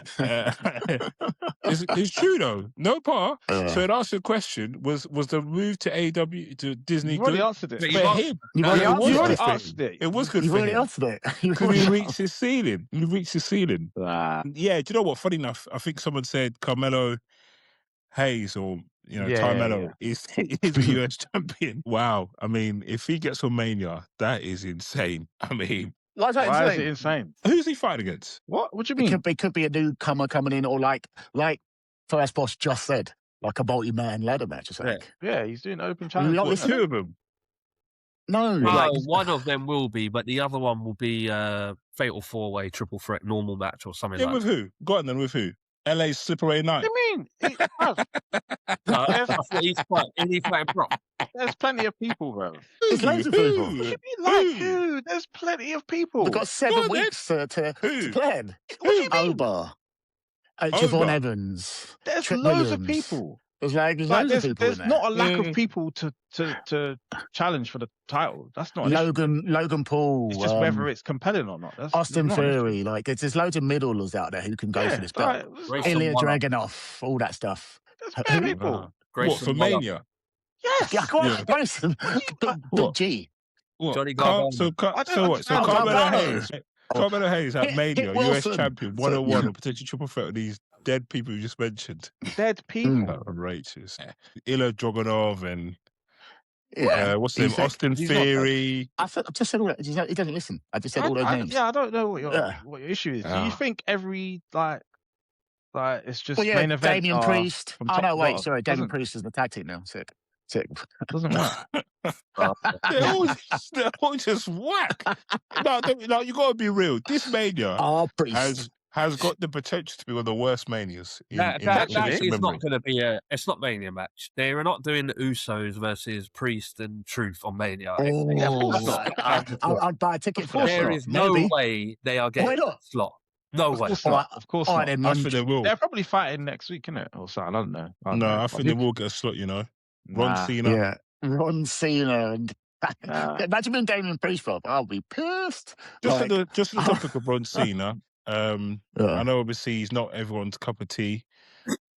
It's true, though. No par. So it asked the question, was the move to AEW, to Disney You've already good? answered it. For him. You've already answered it. It was good You've for already him. answered it. Because he reached his ceiling. He reached his ceiling. Nah. Yeah, do you know what? Funny enough, I think someone said Carmelo Hayes or Carmelo is a US champion. Wow. I mean, if he gets on Mania, that is insane. I mean, Why is it insane? Who's he fighting against? What do you mean? It could be a newcomer coming in, or like First Boss just said, like a multi-man ladder match or something. Yeah, he's doing open challenge. What, two of them? No, one of them will be, but the other one will be fatal 4-way triple threat normal match or something like with that. Who? Go on then, with who? LA's Slippery Night. What do you mean? He's fighting prop. There's plenty of people, bro. There's loads of people. Who? There's plenty of people. We've got 7 weeks to plan. What do you mean? Obar. Javon Evans. There's Trent loads Williams. of people. There's loads of people There's in there. not a lack of people to challenge for the title. That's not Logan Paul. It's just whether it's compelling or not. That's Austin Theory. Like, there's loads of middlers out there who can go for this belt. Ilya Dragunov, all that stuff. There's many people. What, for Mania? Yes. Yeah, go on, Grayson. Big G. What? Johnny Gargano. So Carmelo Hayes. Carmelo Hayes at Mania, US champion, 101, or potentially triple threat of these dead people you just mentioned. Dead people. Outrageous. Ilya Dragunov and what's his name? Said, Austin Theory. I just said all that. He doesn't listen. I just said all those names. Yeah, I don't know what your issue is. Do you think every like it's just main event? Damien Priest. Oh no, wait, sorry, Damien Doesn't- Priest is the tag team now. Sick. Doesn't work. They're all just whack. No, you got to be real. This Mania Priest has got the potential to be one of the worst Manias. That is not going to be it's not Mania match. They are not doing the Usos versus Priest and Truth on Mania. I'd buy a ticket for that. There is no way they are getting that slot. No way. Of course not. I think they will. They're probably fighting next week, innit? Or something. I don't know. I think they will get a slot, Ron Cena. Yeah. Ron Cena and imagine being Damien Priest, Rob. I'll be pissed. Just on the topic of Ron Cena, I know obviously he's not everyone's cup of tea.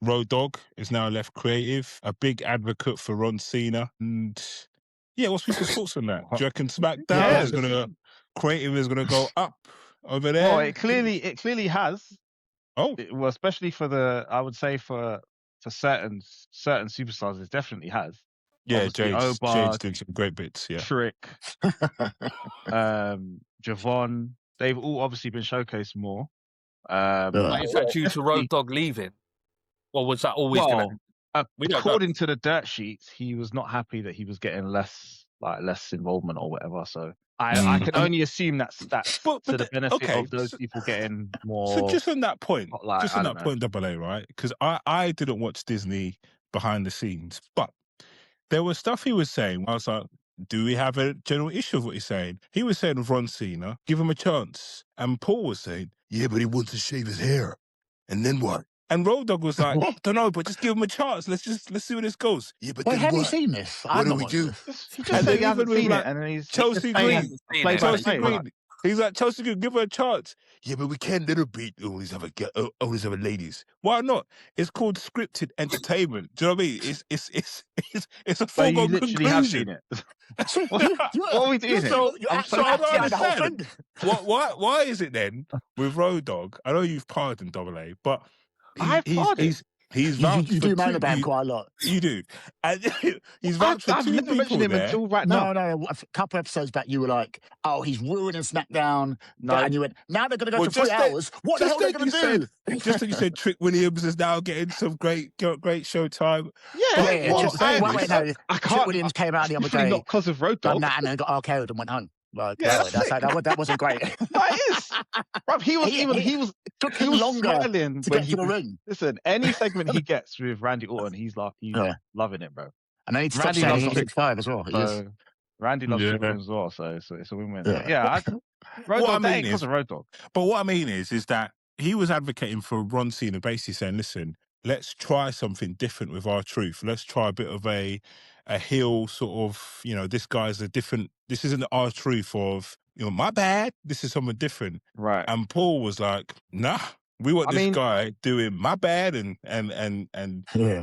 Road Dogg is now left creative, a big advocate for Ron Cena. And what's people's thoughts on that? Do you reckon SmackDown creative is gonna go up over there? Well, it clearly has. Oh, well, especially I would say for certain superstars, it definitely has. Yeah, Jade's doing some great bits. Yeah, Trick, Javon, they've all obviously been showcased more. Is that due to Road Dogg leaving, or was that always going to? According to the dirt sheets, he was not happy that he was getting less involvement or whatever. So I can only assume that's to the benefit of those people getting more. So just on that point, Double A, right? Because I didn't watch Disney behind the scenes, but there was stuff he was saying. I was like, do we have a general issue of what he's saying? He was saying with Ron Cena, give him a chance. And Paul was saying, yeah, but he wants to shave his hair. And then what? And Road Dogg was like, I don't know, but just give him a chance. Let's see where this goes. Yeah, but have you seen this? What do we do? He just said he hasn't seen it, and then he's Chelsea Green. He's like, Chelsea Green, give her a chance. Yeah, but we can't let her beat all these other ladies. Why not? It's called scripted entertainment. Do you know what I mean? It's a So you foregone literally have seen conclusion. it. What are we doing? So I don't understand. Why is it then with Road Dogg? I know you've pardoned Double A, but he's vouched you for do moan about him quite a lot. You do, and he's vouched for two never mentioned people him there. until right now. No. A couple episodes back, you were like, "Oh, he's ruining SmackDown." No, and you went, "Now they're going to go to 3 hours. What the hell are they going to do?" Just like you said, Trick Williams is now getting some great show time. Wait, Trick Williams came out the other day. Not because of Road Dogg. And then got RKO'd and went home. Like, that wasn't great. That is. Bruv, he was longer smiling to get to the ring. Listen, any segment he gets with Randy Orton, he's loving it, bro. And then he stopped saying he's 6'5" as well. Randy loves Trick Williams as well, so it's a win-win. Road Dogg ain't because of Road Dogg. But what I mean is that he was advocating for Ron Cena, basically saying, listen, let's try something different with our truth. Let's try a bit of a heel sort of, this guy's a different, this isn't our truth of, my bad. This is something different. Right. And Paul was like, nah, we want this guy doing my bad and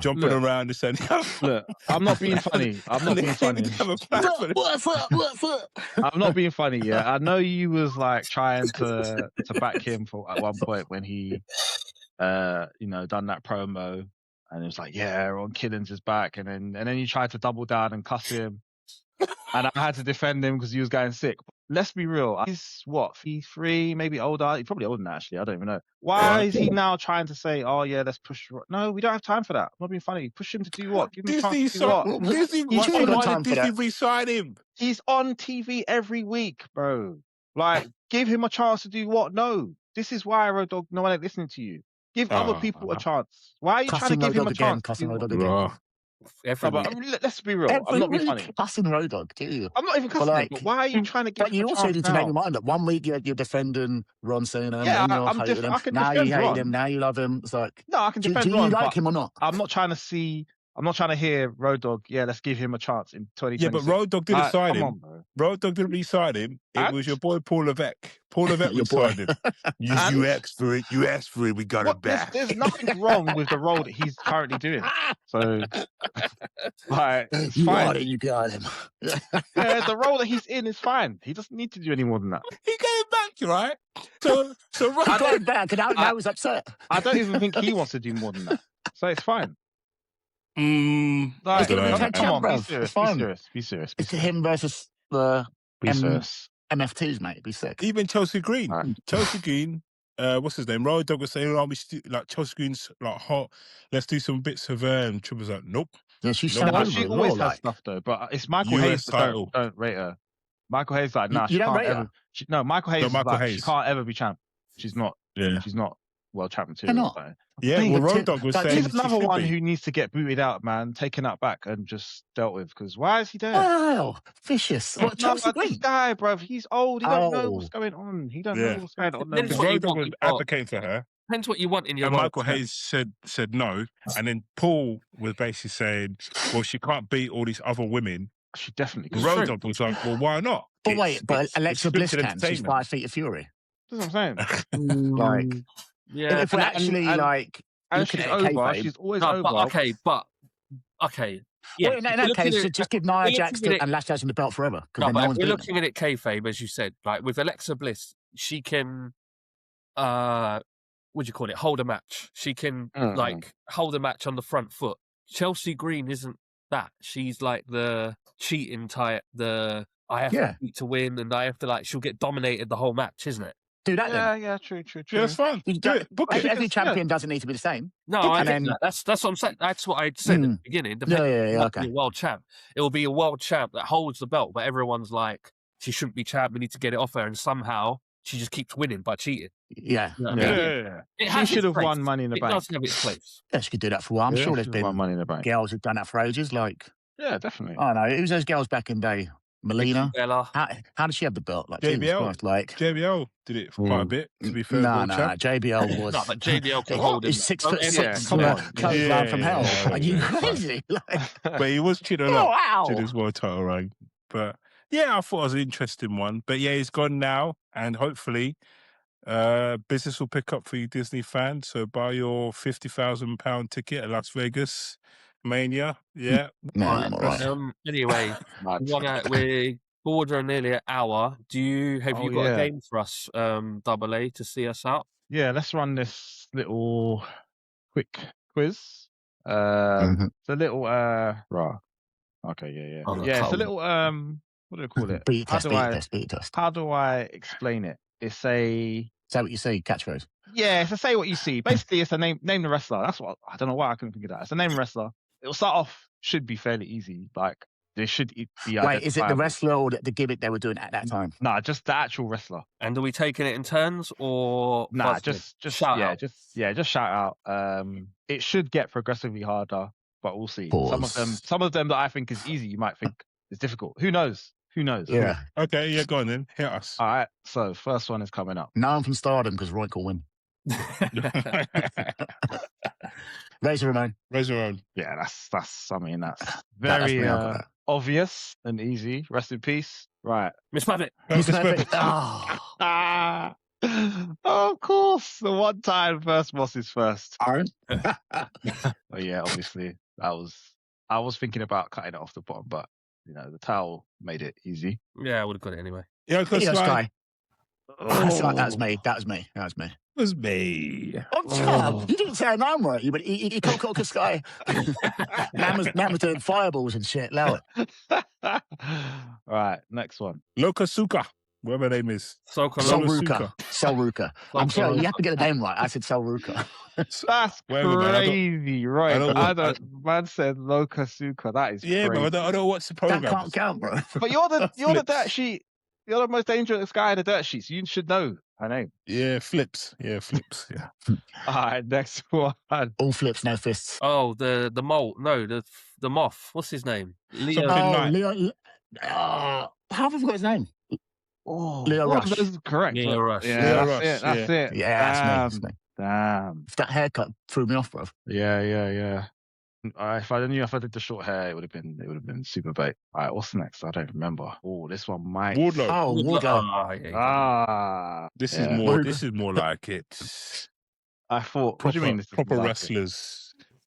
jumping around this and look, I'm not being funny. I'm not being funny. What's up? I'm not being funny, yeah. I know you was like trying to back him for at one point when he done that promo and it was like, yeah, Ron Killings is back, and then you tried to double down and cuss him. And I had to defend him because he was getting sick. Let's be real. He's what, 3, maybe older? He's probably older than that, actually. I don't even know. Why is he now trying to say, oh, yeah, let's push? No, we don't have time for that. I'm not being funny. Push him to do what? Give him a chance to do what? Why did Disney re-sign him? He's on TV every week, bro. Like, give him a chance to do what? No. This is why, Road Dogg, no one ain't listening to you. Give other people a chance. Why are you trying to give him a chance? Let's be real. I'm not being funny. Cussing Road Dogg, do you? I'm not even cussing, but why are you trying to give him a chance? But you also need to make your mind up. 1 week you're defending Ron Cena, yeah, I can now you hate Ron. him, now you love him. It's like, no, I can defend Ron. Do you like him or not? I'm not trying to hear Road Dogg, yeah, let's give him a chance in 2026. Yeah, but Road Dogg didn't sign him. Road Dogg didn't re-sign him. It was your boy Paul Levesque. Paul Levesque re-signed him. You asked for it. You asked for it. We got it back. There's nothing wrong with the role that he's currently doing. So, like, it's fine. You got him. Yeah, the role that he's in is fine. He doesn't need to do any more than that. He came back, right? So Road Dogg back, and I was upset. I don't even think he wants to do more than that. So it's fine. Like, come on, be serious. It's him versus the serious. MFTs, mate. Be sick. Even Chelsea Green. Right. Chelsea Green, what's his name? Road Dogg was saying, like Chelsea Green's like hot. Let's do some bits of her. And Triple was like, nope. Yeah, she always has stuff though. But it's Michael Hayes that don't rate her. Michael Hayes like, nah, she can't ever. Michael Hayes is like, she can't ever be champ. She's not. Yeah. She's not world champ material. Yeah, well, Road Dogg was saying he's another one who needs to get booted out, man, taken out back and just dealt with. Because why is he there? Wow, vicious. What, Chelsea Green? This guy, bruv, he's old. He don't know what's going on. He don't know what's going on. Road Dogg was advocating for her. Depends what you want in your life. Michael Hayes said no, and then Paul was basically saying, well, she can't beat all these other women. She definitely. Road Dogg was like, well, why not? But but Alexa Bliss can. She's 5 feet of fury. That's what I'm saying. Like, yeah, if we're actually like, and she's over. She's always over. But okay. Yeah. Well, in that case, just give Nia Jax and Lash Jackson the belt forever. No, but if we're looking at it kayfabe, as you said, like with Alexa Bliss, she can, what do you call it? Hold a match. She can like hold a match on the front foot. Chelsea Green isn't that. She's like the cheating type. I have to beat to win, and I have to she'll get dominated the whole match, isn't it? Do that then. Yeah, true. Yeah, that's fine. Every champion doesn't need to be the same. No, I think that's what I'm saying. That's what I said at the beginning. Okay. Be a world champ. It will be a world champ that holds the belt, but everyone's like, she shouldn't be champ. We need to get it off her, and somehow she just keeps winning by cheating. Yeah. She should have won Money in the Bank. It does have its place. Yeah, she could do that for a while. I'm sure there's been Money in the Bank. Girls who've done that for ages. Like, yeah, definitely. I know. It was those girls back in the day. Melina, how did she have the belt? Like JBL, Christ, JBL did it for quite a bit. To be fair, no, JBL was. No, but JBL can hold it. He's 6'6". Come on, down from hell. Are you crazy? But he was cheating a lot to this world title reign. But yeah, I thought it was an interesting one. But yeah, he's gone now, and hopefully, business will pick up for you Disney fans. So buy your £50,000 ticket at Las Vegas Mania. Yeah. Anyway, we're bordering nearly an hour. Have you got a game for us, Double A, to see us out? Yeah, let's run this little quick quiz. It's a little Okay, yeah. It's a little what do they call it? Beat test. How do I explain it? It's a say what you see catchphrase. Yeah, it's a say what you see. Basically, it's a name the wrestler. That's what I don't know why I couldn't think of that. It's a name wrestler. It'll start off, should be fairly easy. Like, there should be... Wait, is it the wrestler or the gimmick they were doing at that time? Nah, just the actual wrestler. And are we taking it in turns or... Nah, just shout out. Just shout out. It should get progressively harder, but we'll see. Pause. Some of them that I think is easy, you might think is difficult. Who knows? Yeah. Okay, yeah, go on then. Hit us. All right, so first one is coming up. No one from Stardom because Roink will win. Razor Ramon. Yeah, that's. I mean, that's That's very me, I've got that. obvious and easy. Rest in peace. Right. Miss Pavitt. Oh. Of course, the one time first boss is first. Aaron? But yeah, obviously, I was thinking about cutting it off the bottom, but the towel made it easy. Yeah, I would have got it anyway. Yeah, Sky. Oh. That was me. It was me. You didn't say a name right. You went, he called Sky. man was doing fireballs and shit. Allow it. Right, next one. Lokasuka. Whatever her name is. Solruka. I'm sorry, you have to get the name right. I said Solruka. That's Whatever, crazy, right? Man said Lokasuka. That is yeah, crazy. bro. I don't watch the program. That can't count, bro. But you're the dirt sheet. You're the most dangerous guy in the dirt sheets. You should know her name. Yeah, flips. Yeah. All right, next one. All flips, no fists. Oh, the mole. No, the moth. What's his name? Leo. Leo. How have I forgot his name? Leo Rush. This is correct. Leo Rush. Yeah, that's it. Yeah, that's me. Damn. That haircut threw me off, bro. Yeah. If I did the short hair, it would have been super bait. All right, what's next? I don't remember. Oh, this one might. Wardlow. Oh, Wardlow. This is more like it. I thought. What do you mean? This proper is like wrestlers.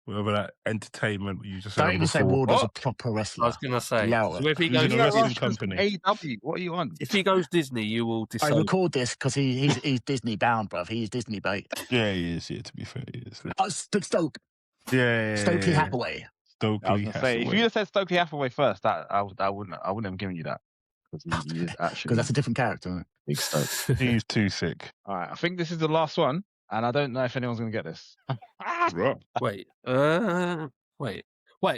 Whatever that entertainment you just said. Don't even say Wardlow's a proper wrestler. I was going to say. So if he goes in a wrestling company. AEW, what are you on? If he goes Disney, you will decide. I record this because he's Disney bound, bruv. He's Disney bait. Yeah, he is. Yeah, to be fair, he is. Stoke. Yeah. Stokely Hathaway. I was gonna say, if you'd have said Stokely Hathaway first, that I wouldn't have given you that because he is actually because that's a different character, isn't it? Big Stoke. He's too sick. All right, I think this is the last one, and I don't know if anyone's gonna get this. Right. Wait.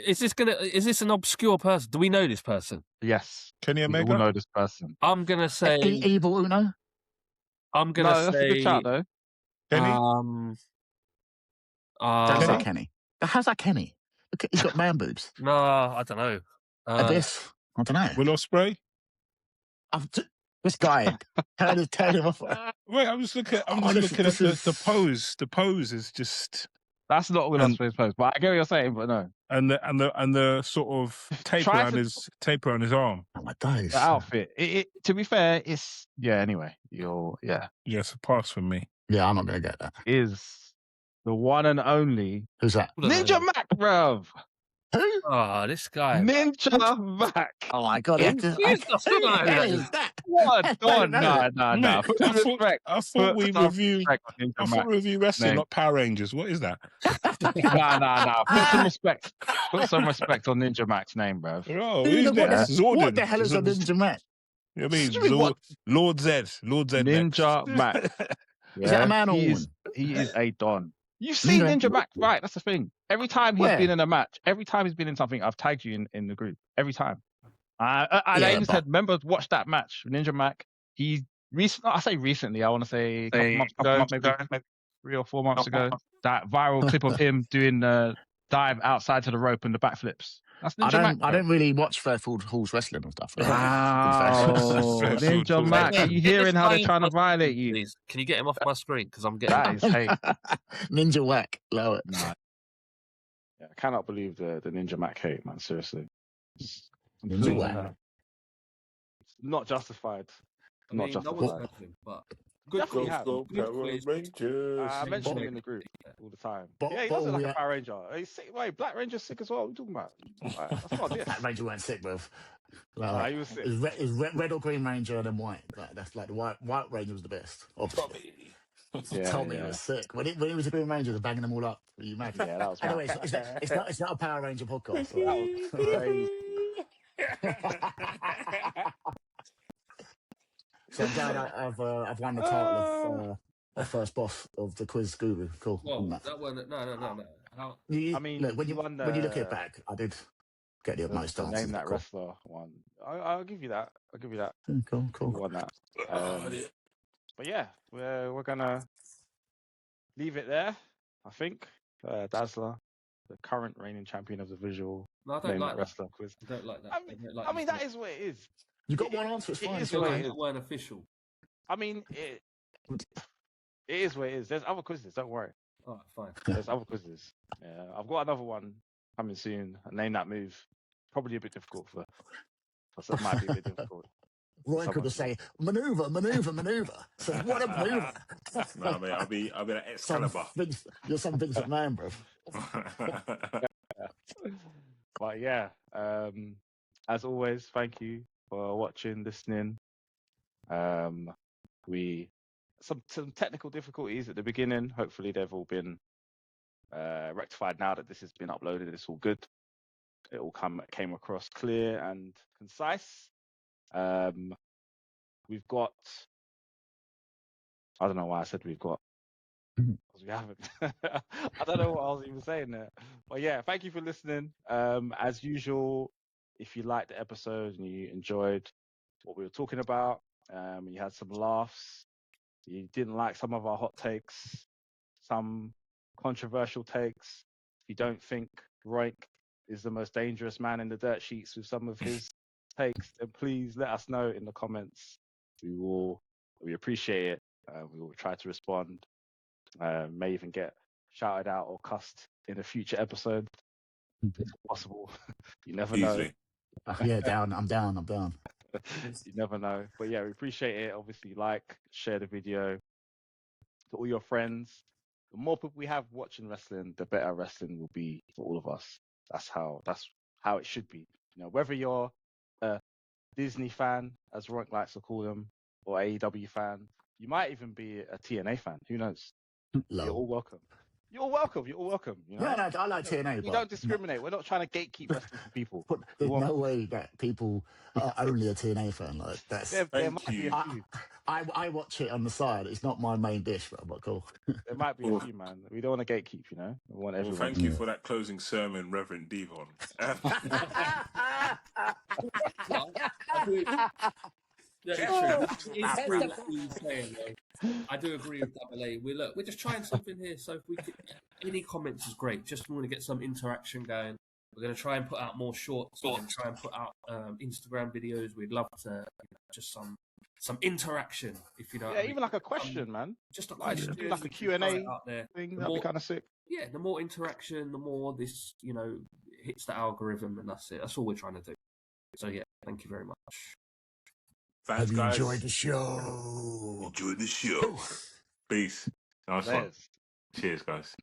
Is this an obscure person? Do we know this person? Yes. Kenny Omega. We all know this person. I'm gonna say Evil Uno. I'm gonna say. That's a good shout though. Kenny. Don't say Kenny. How's that Kenny? He's got man boobs. No, I don't know. Abyss. I don't know. Will Ospreay. This guy. Turn him off. Wait, I'm just looking at the pose. The pose is just. That's not Will Ospreay's pose, but I get what you're saying, but no. And the sort of taper on his arm. Oh my days. The outfit. It to be fair, it's anyway. It's a pass for me. Yeah, I'm not gonna get that. Is the one and only. Who's that? Ninja Mac, bruv. Who? Oh, this guy. Ninja Mac. Oh my god. Who is that? What? No. Put some respect. I thought we review wrestling, not Power Rangers. What is that? No. Put some respect on Ninja Mac's name, bruv. Oh, who's next? Zordon. What the hell is a Ninja Mac? I mean, Lord Zed. Ninja Mac. Is that a man or woman? He is a don. You've seen Ninja Mac, right? That's the thing. Every time he's been in a match, every time he's been in something, I've tagged you in the group. Every time. I even said, members, watch that match. Ninja Mac. I say recently, I want to say a couple months ago, maybe 3 or 4 months ago. That viral clip of him doing the dive outside to the rope and the backflips. That's Ninja Mac. I don't really watch Fairfield Hall's wrestling and stuff. Ninja Mac. Are you hearing how they're trying to violate you? Please, can you get him off my screen? Because I'm getting that is hate. Ninja Whack. Low it. No. Yeah, I cannot believe the Ninja Mac hate, man. Seriously. It's not justified. Not justified. But good I mentioned him in the group all the time. He doesn't like a Power Ranger. He's sick. Wait, Black Ranger's sick as well. What are you talking about? That's not this. Black Ranger weren't sick, bro. He was sick. It's red or green Ranger and then white. That's like the white Ranger was the best. Tommy was sick. When he was a Green Ranger, was banging them all up. Are you mad? Yeah, that was anyway, it's not a Power Ranger podcast. So that was crazy. So I'm glad I've won the title of first boss of the Quiz Guru. Cool. Well, that one, no. I mean, look, when you look at it back, I did get the most answers. Name that wrestler one. I'll give you that. Cool. You won that. But yeah, we're gonna leave it there. I think Dazzler, the current reigning champion of the visual. No, I don't like that wrestler quiz. I don't like that. I mean, that is what it is. You got one answer. It's fine. It is what it is. That weren't official. I mean, it is what it is. There's other quizzes. Don't worry. All right, fine. There's other quizzes. Yeah, I've got another one coming soon. Name that move. Probably a bit difficult for some. Might be a bit difficult. Roink could say maneuver. So what a maneuver! No, mate, I'll be like Excalibur. You're some Vincent Man, bro. But yeah, as always, thank you for watching, listening. We some technical difficulties at the beginning. Hopefully, they've all been rectified now that this has been uploaded. It's all good. It all came across clear and concise. We've got. I don't know why I said we've got. Because we haven't. I don't know what I was even saying there. But yeah, thank you for listening. As usual, if you liked the episode and you enjoyed what we were talking about, you had some laughs, you didn't like some of our hot takes, some controversial takes, if you don't think Roink is the most dangerous man in the dirt sheets with some of his takes, then please let us know in the comments. We appreciate it. We will try to respond. May even get shouted out or cussed in a future episode. It's possible. You never know. Yeah, I'm down. You never know. But yeah, we appreciate it. Obviously, share the video to all your friends. The more people we have watching wrestling, the better wrestling will be for all of us. That's how it should be. You know, whether you're a Disney fan, as Roink likes to call them, or AEW fan, you might even be a TNA fan. Who knows? You're all welcome. You're all welcome. You know? Yeah, no, I like TNA. We don't discriminate. We're not trying to gatekeep wrestling for people. But there's no way that people are only a TNA fan. Like that's. There might be a few. I watch it on the side. It's not my main dish, but cool. There might be a few, man. We don't want to gatekeep, you know. We want everyone. Well, thank you for that closing sermon, Reverend Devon. I do agree with Double A. We're just trying something here. So if we could, any comments is great. Just want to get some interaction going. We're going to try and put out more shorts. We're going to try and put out Instagram videos. We'd love to just some interaction, if you know. Yeah, even like a question, man. Just a question, like a Q&A out there thing. That'd be kind of sick. Yeah, the more interaction, the more this, hits the algorithm, and that's it. That's all we're trying to do. So yeah, thank you very much. Thanks, guys. Enjoyed the show. Peace. Nice one. Cheers, guys.